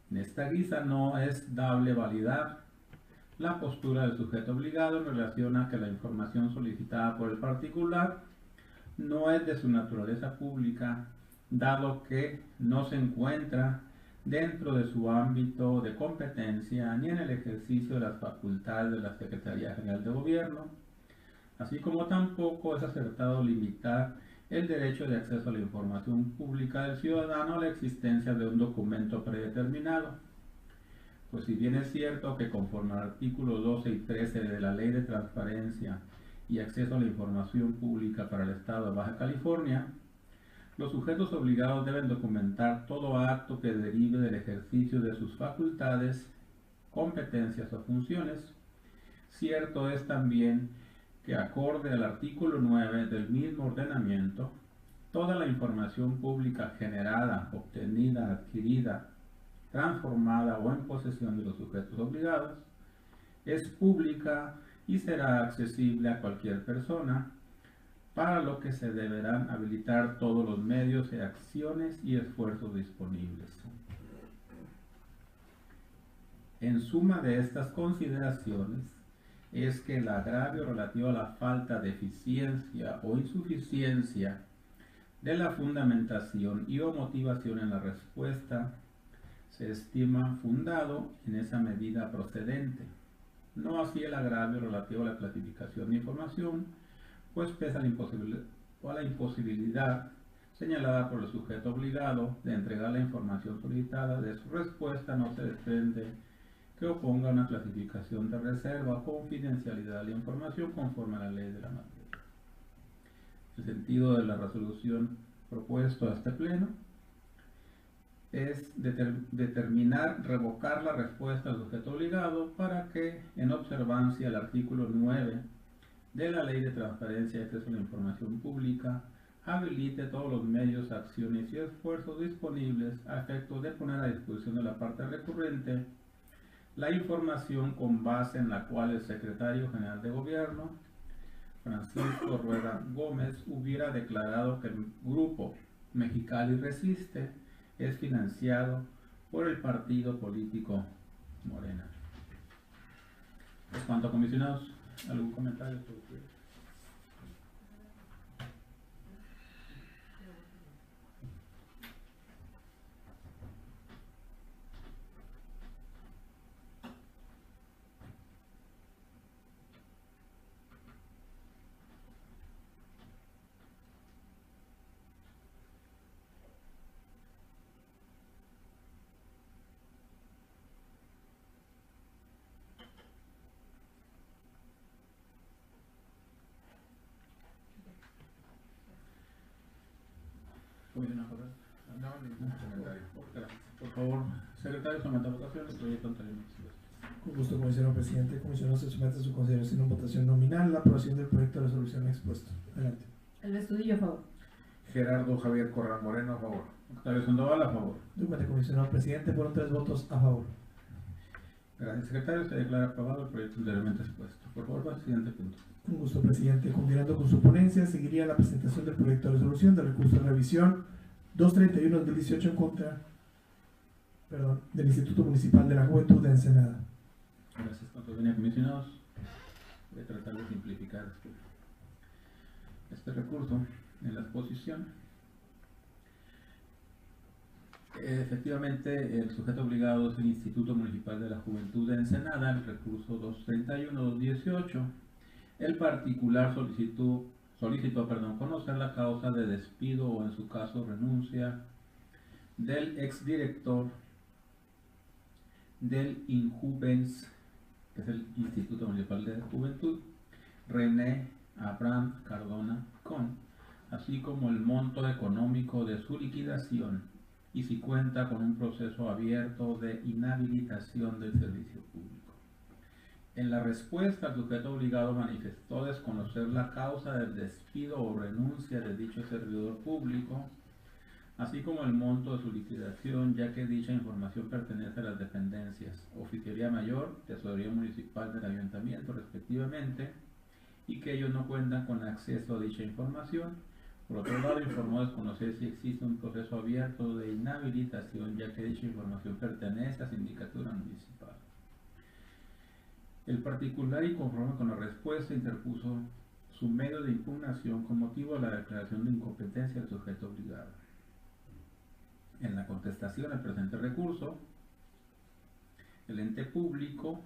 En esta guisa no es dable validar la postura del sujeto obligado en relación a que la información solicitada por el particular no es de su naturaleza pública, dado que no se encuentra dentro de su ámbito de competencia ni en el ejercicio de las facultades de la Secretaría General de Gobierno, así como tampoco es acertado limitar el derecho de acceso a la información pública del ciudadano a la existencia de un documento predeterminado. Pues si bien es cierto que conforme al artículo 12 y 13 de la Ley de Transparencia y Acceso a la Información Pública para el Estado de Baja California, Los sujetos obligados deben documentar todo acto que derive del ejercicio de sus facultades, competencias o funciones. Cierto es también que, acorde al artículo 9 del mismo ordenamiento, toda la información pública generada, obtenida, adquirida, transformada o en posesión de los sujetos obligados es pública y será accesible a cualquier persona, para lo que se deberán habilitar todos los medios, acciones y esfuerzos disponibles. En suma de estas consideraciones es que el agravio relativo a la falta de eficiencia o insuficiencia de la fundamentación y o motivación en la respuesta se estima fundado en esa medida procedente. No así el agravio relativo a la clasificación de información, pues pese a la imposibilidad señalada por el sujeto obligado de entregar la información solicitada, de su respuesta no se desprende que oponga una clasificación de reserva o confidencialidad de la información conforme a la ley de la materia. El sentido de la resolución propuesto a este pleno es determinar revocar la respuesta al sujeto obligado para que, en observancia al artículo 9 de la Ley de Transparencia y Acceso a la Información Pública, habilite todos los medios, acciones y esfuerzos disponibles a efecto de poner a disposición de la parte recurrente la información con base en la cual el Secretario General de Gobierno, Francisco Rueda Gómez, hubiera declarado que el Grupo Mexicali Resiste es financiado por el partido político Morena. En cuanto a comisionados, ¿algún comentario sobre ustedes? Comisionado Correa. No, ningún comentario. Por favor, secretario, somete a votación el proyecto anteriormente. Con gusto, comisionado presidente. Comisionado, se somete a su consideración en votación nominal la aprobación del proyecto de resolución expuesto. Adelante. El Estudillo, a favor. Gerardo Javier Corral Moreno, a favor. Octavio Sandoval, a favor. Documento, comisionado presidente. Fueron 3 votos a favor. Gracias, secretario. Se declara aprobado el proyecto anteriormente expuesto. Por favor, va, siguiente punto. Con gusto, presidente. Continuando con su ponencia, seguiría la presentación del proyecto de resolución del recurso de revisión 231-2018 en contra, del Instituto Municipal de la Juventud de Ensenada. Gracias. Cuando venía comisionados, voy a tratar de simplificar este recurso en la exposición. Efectivamente, el sujeto obligado es el Instituto Municipal de la Juventud de Ensenada, el recurso 231-2018. El particular solicitó conocer la causa de despido o, en su caso, renuncia del exdirector del INJUVENS, que es el Instituto Municipal de Juventud, René Abraham Cardona Con, así como el monto económico de su liquidación y si cuenta con un proceso abierto de inhabilitación del servicio público. En la respuesta, el sujeto obligado manifestó desconocer la causa del despido o renuncia de dicho servidor público, así como el monto de su liquidación, ya que dicha información pertenece a las dependencias Oficialía Mayor, Tesorería Municipal del Ayuntamiento, respectivamente, y que ellos no cuentan con acceso a dicha información. Por otro lado, informó desconocer si existe un proceso abierto de inhabilitación, ya que dicha información pertenece a Sindicatura Municipal. El particular, y conforme con la respuesta, interpuso su medio de impugnación con motivo de la declaración de incompetencia del sujeto obligado. En la contestación al presente recurso, el ente público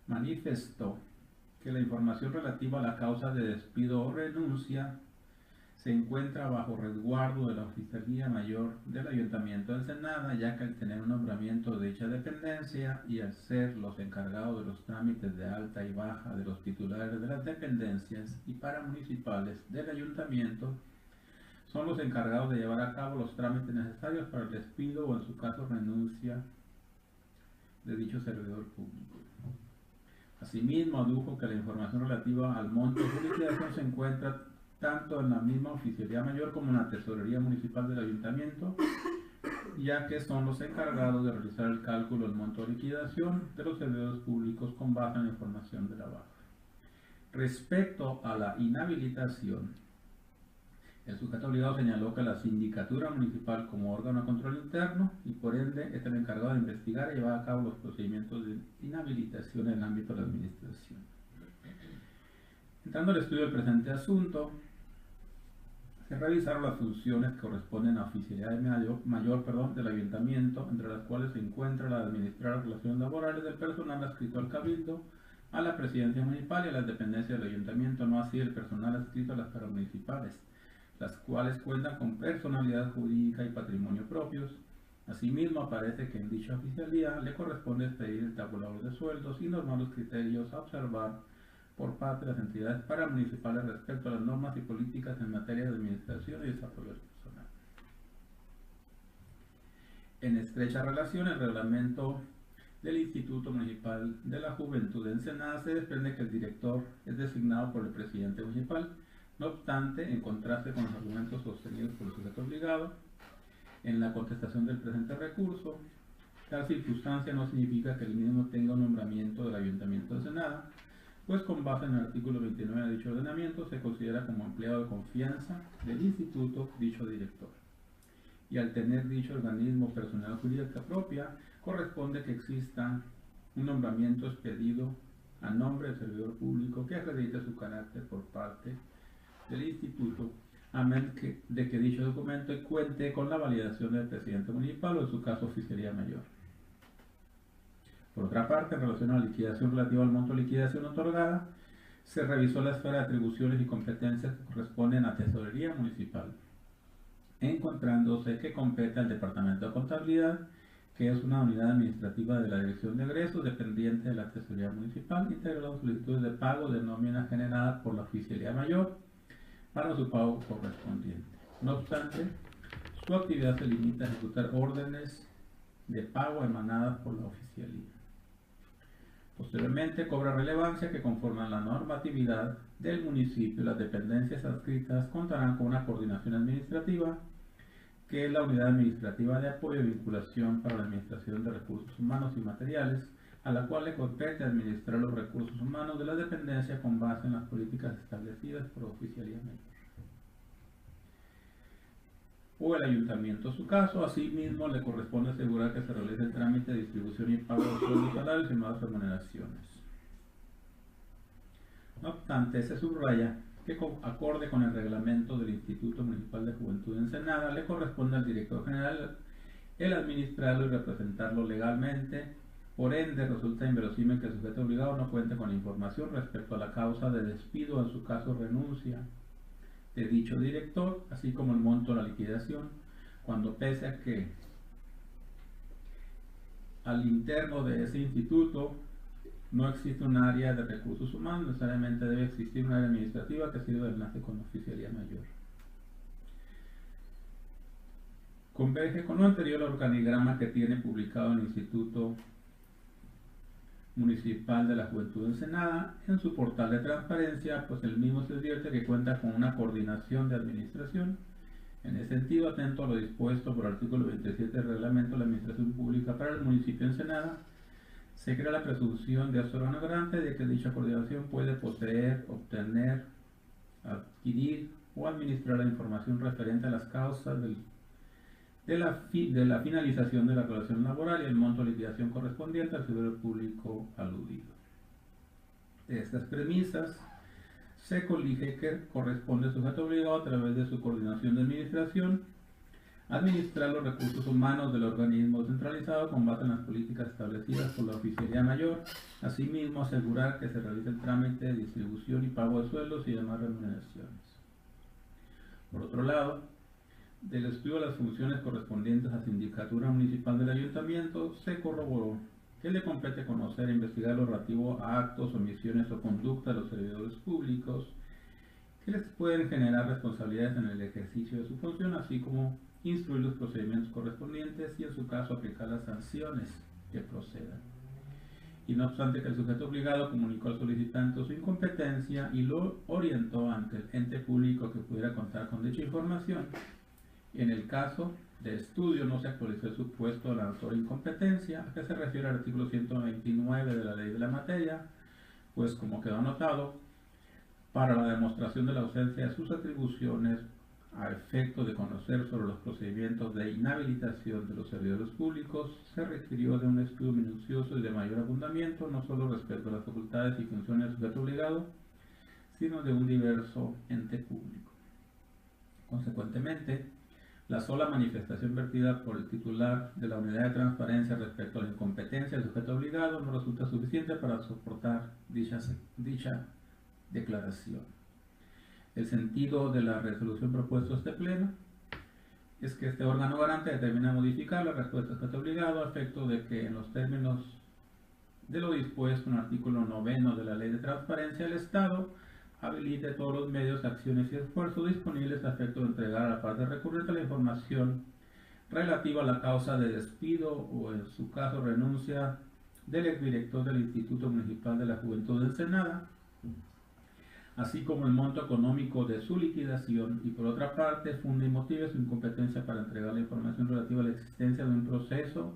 manifestó que la información relativa a la causa de despido o renuncia se encuentra bajo resguardo de la Oficialía Mayor del Ayuntamiento de Ensenada, ya que al tener un nombramiento de dicha dependencia y al ser los encargados de los trámites de alta y baja de los titulares de las dependencias y paramunicipales del Ayuntamiento, son los encargados de llevar a cabo los trámites necesarios para el despido o, en su caso, renuncia de dicho servidor público. Asimismo, adujo que la información relativa al monto de su liquidación se encuentra tanto en la misma Oficialía Mayor como en la Tesorería Municipal del Ayuntamiento, ya que son los encargados de realizar el cálculo del monto de liquidación de los servidores públicos con base en la información de la baja. Respecto a la inhabilitación, el sujeto obligado señaló que la Sindicatura Municipal, como órgano de control interno y por ende es el encargado de investigar y llevar a cabo los procedimientos de inhabilitación en el ámbito de la administración. Entrando al estudio del presente asunto, se revisaron las funciones que corresponden a Oficialidad Mayor del Ayuntamiento, entre las cuales se encuentra la de administrar las relaciones laborales del personal adscrito al Cabildo, a la Presidencia Municipal y a las dependencias del Ayuntamiento, no así el personal adscrito a las paramunicipales, las cuales cuentan con personalidad jurídica y patrimonio propios. Asimismo, aparece que en dicha oficialía le corresponde expedir el tabulador de sueldos y normar los criterios a observar por parte de las entidades paramunicipales respecto a las normas y políticas en materia de administración y desarrollo personal. En estrecha relación, el reglamento del Instituto Municipal de la Juventud de Ensenada se desprende que el director es designado por el presidente municipal. No obstante, en contraste con los argumentos sostenidos por el sujeto obligado, en la contestación del presente recurso, tal circunstancia no significa que el mismo tenga un nombramiento del Ayuntamiento de Ensenada, pues con base en el artículo 29 de dicho ordenamiento se considera como empleado de confianza del instituto dicho director. Y al tener dicho organismo personal jurídica propia, corresponde que exista un nombramiento expedido a nombre del servidor público que acredite su carácter por parte del instituto, a menos de que dicho documento cuente con la validación del presidente municipal o, en su caso, Oficialía Mayor. Por otra parte, en relación a la liquidación relativa al monto de liquidación otorgada, se revisó la esfera de atribuciones y competencias que corresponden a Tesorería Municipal, encontrándose que compete al Departamento de Contabilidad, que es una unidad administrativa de la Dirección de Egresos dependiente de la Tesorería Municipal, integrando las solicitudes de pago de nómina generada por la Oficialía Mayor para su pago correspondiente. No obstante, su actividad se limita a ejecutar órdenes de pago emanadas por la Oficialía. Posteriormente cobra relevancia que, conforme a la normatividad del municipio, las dependencias adscritas contarán con una coordinación administrativa, que es la unidad administrativa de apoyo y vinculación para la administración de recursos humanos y materiales, a la cual le compete administrar los recursos humanos de la dependencia con base en las políticas establecidas por Oficialía Mayor o el ayuntamiento. En su caso, asimismo, le corresponde asegurar que se realice el trámite de distribución y pago de sueldos, salarios y nuevas remuneraciones. No obstante, se subraya que, acorde con el reglamento del Instituto Municipal de Juventud de Ensenada, le corresponde al director general el administrarlo y representarlo legalmente. Por ende, resulta inverosímil que el sujeto obligado no cuente con la información respecto a la causa de despido, en su caso renuncia, de dicho director, así como el monto de la liquidación, cuando, pese a que al interno de ese instituto no existe un área de recursos humanos, necesariamente debe existir un área administrativa que sirva de enlace con la Oficialía Mayor. Converge con lo anterior el organigrama que tiene publicado el Instituto Municipal de la Juventud de Ensenada en su portal de transparencia, pues el mismo se advierte que cuenta con una coordinación de administración. En ese sentido, atento a lo dispuesto por el artículo 27 del Reglamento de la Administración Pública para el municipio de Ensenada, se crea la presunción de órgano garante de que dicha coordinación puede poseer, obtener, adquirir o administrar la información referente a las causas de la finalización de la relación laboral y el monto de liquidación correspondiente al servidor público aludido. De estas premisas se colige que corresponde al sujeto obligado, a través de su coordinación de administración, administrar los recursos humanos del organismo centralizado con base en las políticas establecidas por la Oficialía Mayor, asimismo asegurar que se realice el trámite de distribución y pago de sueldos y demás remuneraciones. Por otro lado, del estudio de las funciones correspondientes a Sindicatura Municipal del Ayuntamiento, se corroboró que le compete conocer e investigar lo relativo a actos, omisiones o conducta de los servidores públicos que les pueden generar responsabilidades en el ejercicio de su función, así como instruir los procedimientos correspondientes y en su caso aplicar las sanciones que procedan. Y no obstante que el sujeto obligado comunicó al solicitante su incompetencia y lo orientó ante el ente público que pudiera contar con dicha información, en el caso de estudio no se actualizó el supuesto de la notoria incompetencia, a que se refiere al artículo 129 de la ley de la materia, pues como quedó anotado, para la demostración de la ausencia de sus atribuciones a efecto de conocer sobre los procedimientos de inhabilitación de los servidores públicos, se requirió de un estudio minucioso y de mayor abundamiento, no solo respecto a las facultades y funciones del sujeto obligado, sino de un diverso ente público. Consecuentemente, la sola manifestación vertida por el titular de la unidad de transparencia respecto a la incompetencia del sujeto obligado no resulta suficiente para soportar dicha declaración. El sentido de la resolución propuesta a este pleno es que este órgano garante determina modificar la respuesta del sujeto obligado a efecto de que en los términos de lo dispuesto en el artículo 9 de la Ley de Transparencia, el Estado habilite todos los medios, acciones y esfuerzos disponibles a efecto de entregar a la parte recurrente la información relativa a la causa de despido o, en su caso, renuncia del exdirector del Instituto Municipal de la Juventud de Ensenada, así como el monto económico de su liquidación, y por otra parte funda y motive su incompetencia para entregar la información relativa a la existencia de un proceso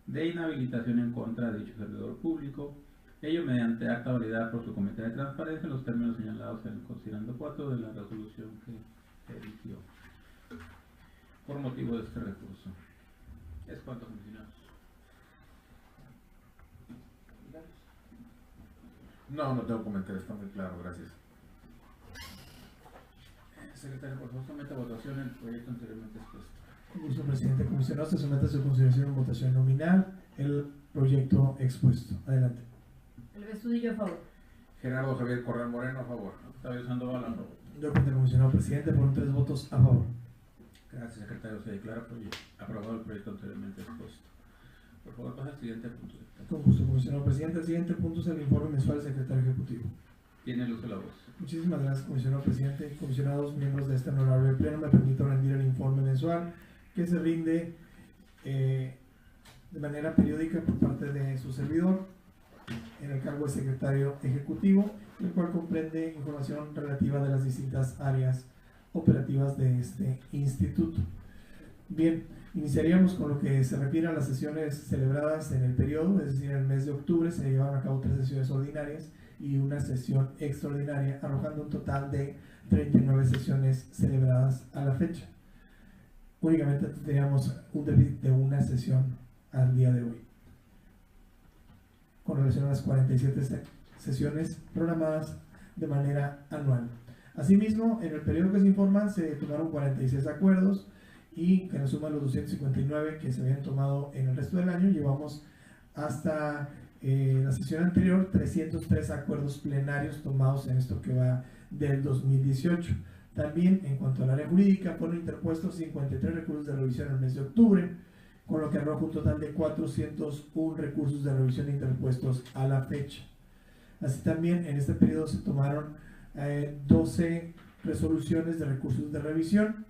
de inhabilitación en contra de dicho servidor público, ello mediante acta validada por su Comité de Transparencia en los términos señalados en el considerando 4 de la resolución que emitió por motivo de este recurso. Es cuanto, comisionados. No tengo comentarios, está muy claro, gracias. Secretario, por favor, somete a votación el proyecto anteriormente expuesto. Con gusto, presidente. Comisionado, se somete a su consideración en votación nominal el proyecto expuesto. Adelante. El Bestudillo, a favor. Gerardo Javier Corral Moreno, a favor. Octavio Sandoval, a favor. Yo cuento, comisionado presidente, por 3 votos a favor. Gracias, secretario. Se declara aprobado el proyecto anteriormente expuesto. Por favor, pasa al siguiente punto. Con gusto, comisionado presidente. El siguiente punto es el informe mensual del secretario ejecutivo. Tiene el uso de la voz. Muchísimas gracias, comisionado presidente. Comisionados, miembros de este honorable pleno, me permito rendir el informe mensual que se rinde de manera periódica por parte de su servidor en el cargo de secretario ejecutivo, el cual comprende información relativa de las distintas áreas operativas de este instituto. Bien, iniciaríamos con lo que se refiere a las sesiones celebradas en el periodo, es decir, en el mes de octubre se llevaron a cabo 3 sesiones ordinarias y una sesión extraordinaria, arrojando un total de 39 sesiones celebradas a la fecha. Únicamente teníamos un déficit de una sesión al día de hoy, con relación a las 47 sesiones programadas de manera anual. Asimismo, en el periodo que se informa se tomaron 46 acuerdos y que nos suman los 259 que se habían tomado en el resto del año, llevamos hasta la sesión anterior 303 acuerdos plenarios tomados en esto que va del 2018. También, en cuanto al área jurídica, fueron interpuestos 53 recursos de revisión en el mes de octubre, con lo que arroja un total de 401 recursos de revisión interpuestos a la fecha. Así también, en este periodo se tomaron 12 resoluciones de recursos de revisión,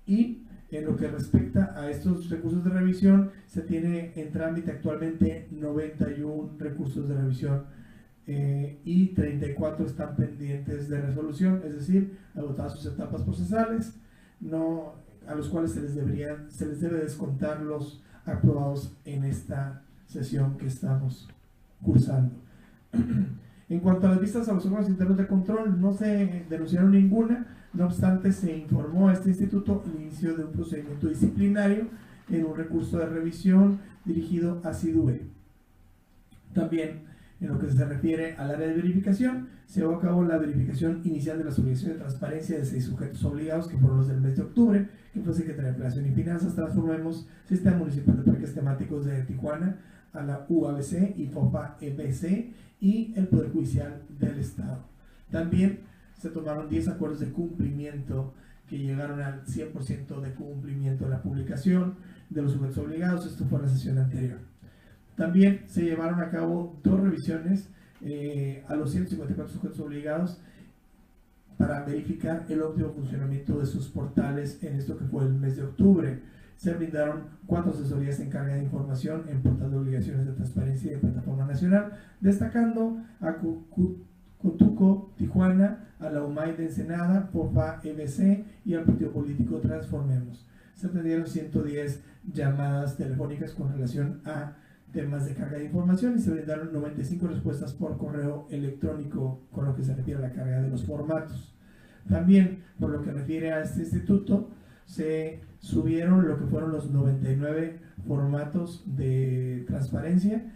y en lo que respecta a estos recursos de revisión, se tiene en trámite actualmente 91 recursos de revisión y 34 están pendientes de resolución, es decir, agotadas sus etapas procesales, a los cuales se les debe descontar los aprobados en esta sesión que estamos cursando. En cuanto a las vistas a los órganos internos de control, no se denunciaron ninguna. No obstante, se informó a este instituto el inicio de un procedimiento disciplinario en un recurso de revisión dirigido a SIDUE. También, en lo que se refiere al área de verificación, se llevó a cabo la verificación inicial de las obligaciones de transparencia de 6 sujetos obligados, que fueron los del mes de octubre, que fue Secretaría de Operación y Finanzas, Transformemos, Sistema Municipal de Parques Temáticos de Tijuana, a la UABC y FOPA-EBC y el Poder Judicial del Estado. También se tomaron 10 acuerdos de cumplimiento que llegaron al 100% de cumplimiento de la publicación de los sujetos obligados. Esto fue en la sesión anterior. También se llevaron a cabo 2 revisiones a los 154 sujetos obligados para verificar el óptimo funcionamiento de sus portales en esto que fue el mes de octubre. Se brindaron 4 asesorías en carga de información en portal de obligaciones de transparencia y en plataforma nacional, destacando a Cotuco Tijuana, a la UMAI de Ensenada, FOFA EBC y al partido político Transformemos. Se atendieron 110 llamadas telefónicas con relación a temas de carga de información y se brindaron 95 respuestas por correo electrónico con lo que se refiere a la carga de los formatos. También, por lo que refiere a este instituto, se subieron lo que fueron los 99 formatos de transparencia.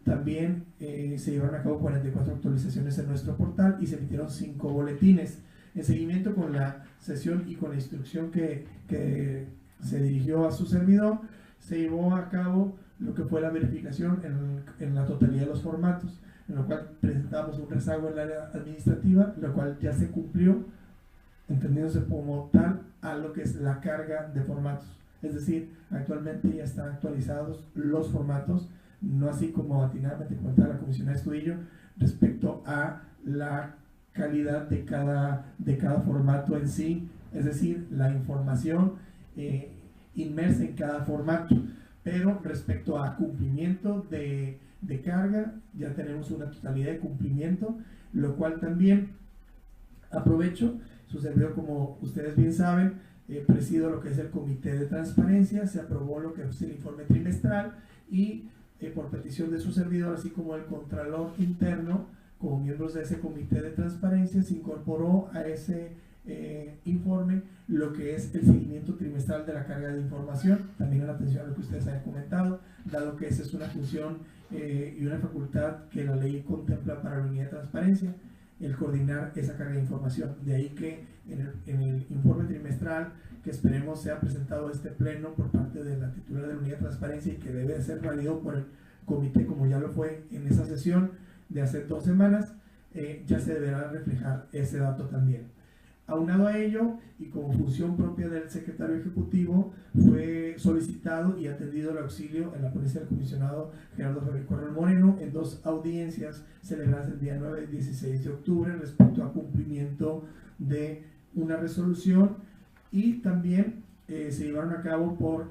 También se llevaron a cabo 44 actualizaciones en nuestro portal y se emitieron 5 boletines. En seguimiento con la sesión y con la instrucción que se dirigió a su servidor, se llevó a cabo lo que fue la verificación en la totalidad de los formatos, en lo cual presentamos un rezago en el área administrativa, lo cual ya se cumplió, entendiéndose como tal a lo que es la carga de formatos. Es decir, actualmente ya están actualizados los formatos, no así como atinadamente comentaba la comisionada Estudillo respecto a la calidad de cada formato en sí, es decir, la información inmersa en cada formato. Pero respecto a cumplimiento de carga, ya tenemos una totalidad de cumplimiento, lo cual también aprovecho, su servidor, como ustedes bien saben, presido lo que es el Comité de Transparencia, se aprobó lo que es el informe trimestral y por petición de su servidor, así como el Contralor Interno, como miembros de ese Comité de Transparencia, se incorporó a ese informe lo que es el seguimiento trimestral de la carga de información, también en atención a lo que ustedes han comentado, dado que esa es una función y una facultad que la ley contempla para la unidad de transparencia, el coordinar esa carga de información. De ahí que en el informe trimestral, que esperemos sea presentado a este pleno por parte de la titular de la unidad de transparencia y que debe ser válido por el comité, como ya lo fue en esa sesión de hace 2 semanas, ya se deberá reflejar ese dato también. Aunado a ello, y como función propia del secretario ejecutivo, fue solicitado y atendido el auxilio en la ponencia del comisionado Gerardo Javier Corral Moreno en 2 audiencias celebradas el día 9 y 16 de octubre respecto a cumplimiento de una resolución, y también se llevaron a cabo por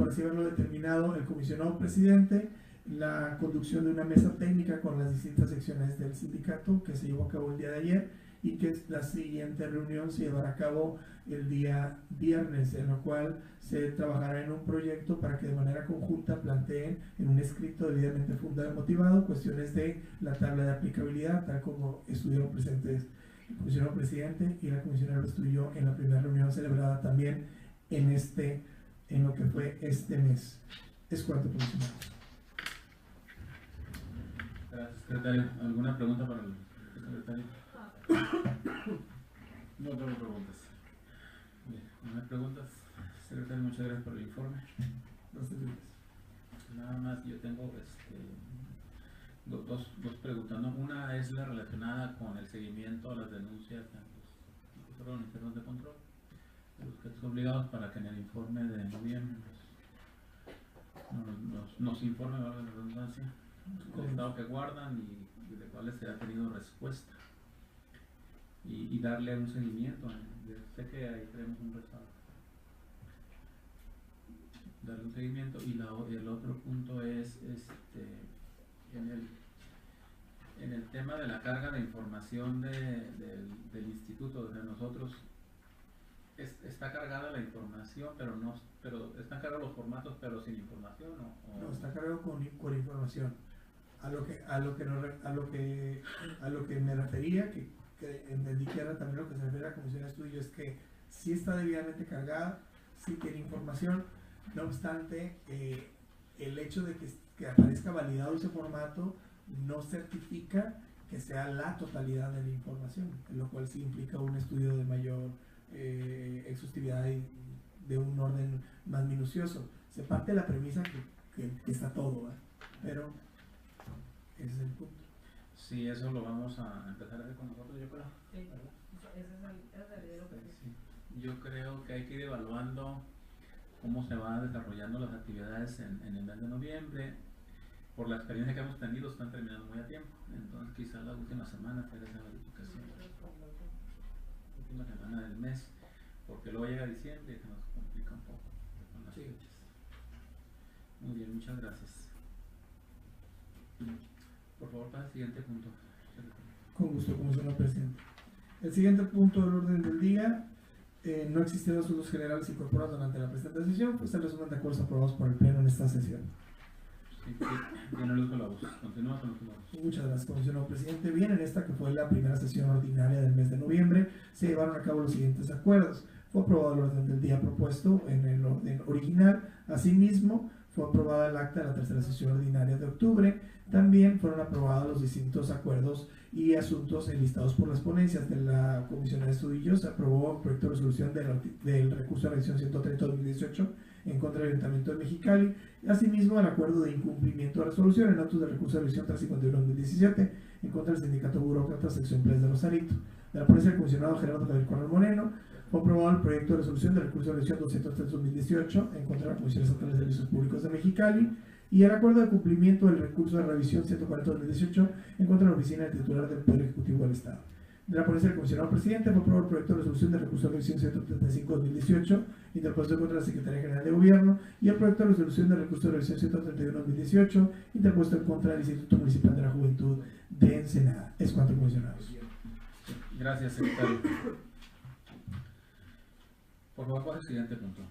así haberlo determinado el comisionado presidente, la conducción de una mesa técnica con las distintas secciones del sindicato que se llevó a cabo el día de ayer, y que la siguiente reunión se llevará a cabo el día viernes, en lo cual se trabajará en un proyecto para que de manera conjunta planteen en un escrito debidamente fundado y motivado cuestiones de la tabla de aplicabilidad, tal como estuvieron presentes el comisionado presidente y la comisionada Estudillo en la primera reunión celebrada también en lo que fue este mes. Es cuanto, comisionado. Gracias, secretario. ¿Alguna pregunta para el secretario? No tengo preguntas. Bien, no hay preguntas. Secretario, muchas gracias por el informe. Nada más, yo tengo dos preguntas, ¿no? Una es la relacionada con el seguimiento a las denuncias en los órganos internos de control, de los que están obligados para que en el informe de noviembre nos informe, ¿verdad?, la redundancia, del estado que guardan y de cuáles se ha tenido respuesta. Y darle un seguimiento. Sé que ahí tenemos un rezago. Darle un seguimiento. Y el otro punto es en el tema de la carga de información del instituto. O sea, nosotros está cargada la información, pero están cargados los formatos, pero sin información, ¿o? No, está cargado con información. A lo que me refería, que entendí que era también lo que se refiere a la comisión de estudio, es que sí está debidamente cargada, sí tiene información. No obstante, el hecho de que aparezca validado ese formato no certifica que sea la totalidad de la información, lo cual sí implica un estudio de mayor exhaustividad y de un orden más minucioso. Se parte de la premisa que está todo, ¿verdad? Pero ese es el punto. Sí, eso lo vamos a empezar a ver con nosotros, yo creo. Sí, ese es el idea. Sí. Yo creo que hay que ir evaluando cómo se van desarrollando las actividades en el mes de noviembre, por la experiencia que hemos tenido, están terminando muy a tiempo. Entonces, quizás la última semana puede ser la verificación. Última semana del mes, porque luego llega diciembre y se nos complica un poco con las fechas. Muy bien, muchas gracias. Por favor, para el siguiente punto. Con gusto, comisionado presidente. El siguiente punto del orden del día, no existieron asuntos generales incorporados durante la presente sesión, pues el resumen de acuerdos aprobados por el Pleno en esta sesión. Sí, tiene el uso de la voz. Continúa con el uso de la voz. Muchas gracias, comisionado presidente. Bien, en esta que fue la primera sesión ordinaria del mes de noviembre, se llevaron a cabo los siguientes acuerdos. Fue aprobado el orden del día propuesto en el orden original. Asimismo, fue aprobada el acta de la tercera sesión ordinaria de octubre. También fueron aprobados los distintos acuerdos y asuntos enlistados por las ponencias de la Comisión de Estudios. Se aprobó el proyecto de resolución del recurso de revisión 130-2018 en contra del Ayuntamiento de Mexicali. Asimismo, el acuerdo de incumplimiento de resolución en autos de recurso de revisión 351-2017 en contra del Sindicato Burócrata Sección 3 de Rosarito. De la ponencia del comisionado Gerardo Javier Corral Moreno, fue aprobado el proyecto de resolución del recurso de revisión 203-2018 en contra de la Comisión Estatal de Servicios Públicos de Mexicali y el acuerdo de cumplimiento del recurso de revisión 140-2018 en contra de la Oficina del Titular del Poder Ejecutivo del Estado. De la ponencia del comisionado presidente, fue aprobado el proyecto de resolución del recurso de revisión 135-2018 interpuesto contra la Secretaría General de Gobierno y el proyecto de resolución del recurso de revisión 131-2018 interpuesto en contra del Instituto Municipal de la Juventud de Ensenada. Es cuanto, comisionados. Gracias, secretario. Por favor, ¿cuál es el siguiente punto?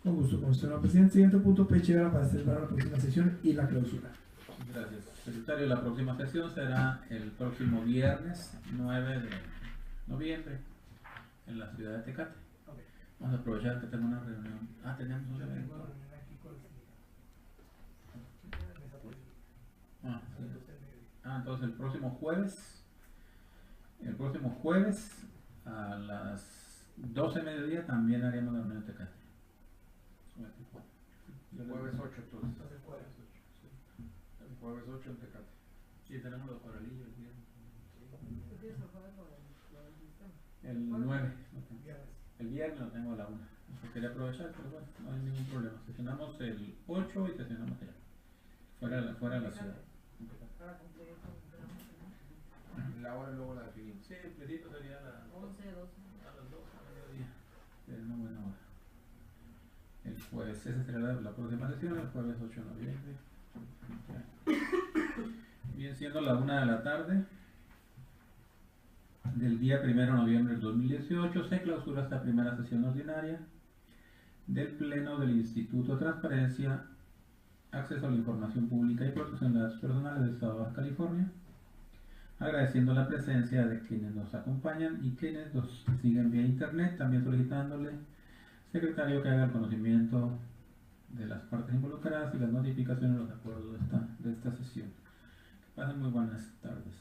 Con gusto, comisionado presidente. Siguiente punto, fecha para celebrar la próxima sesión y la clausura. Gracias, secretario. La próxima sesión será el próximo viernes 9 de noviembre en la ciudad de Tecate. Vamos a aprovechar que tengo una reunión. Tenemos un evento. Sí. Entonces el próximo jueves a las 12 de mediodía también haremos la reunión de Tecate. El jueves 8 entonces. El jueves 8 en Tecate. Sí, tenemos los coralillos el viernes. El 9. El viernes lo tengo a la 1. No quería aprovechar, pero bueno, no hay ningún problema. Sesionamos el 8 y sesionamos allá. Fuera de la ciudad. La hora luego la definimos. Sí, el principio sería a las 11, 12. a las 12 a mediodía. Es una buena hora. El jueves, esa será la próxima sesión, el jueves 8 de noviembre. Bien, siendo la 1 de la tarde del día 1 de noviembre del 2018, se clausura esta primera sesión ordinaria del Pleno del Instituto de Transparencia, Acceso a la Información Pública y Protección de Datos Personales del Estado de Baja California, agradeciendo la presencia de quienes nos acompañan y quienes nos siguen vía internet, también solicitándole, secretario, que haga el conocimiento de las partes involucradas y las notificaciones de los acuerdos de esta sesión. Que pasen muy buenas tardes.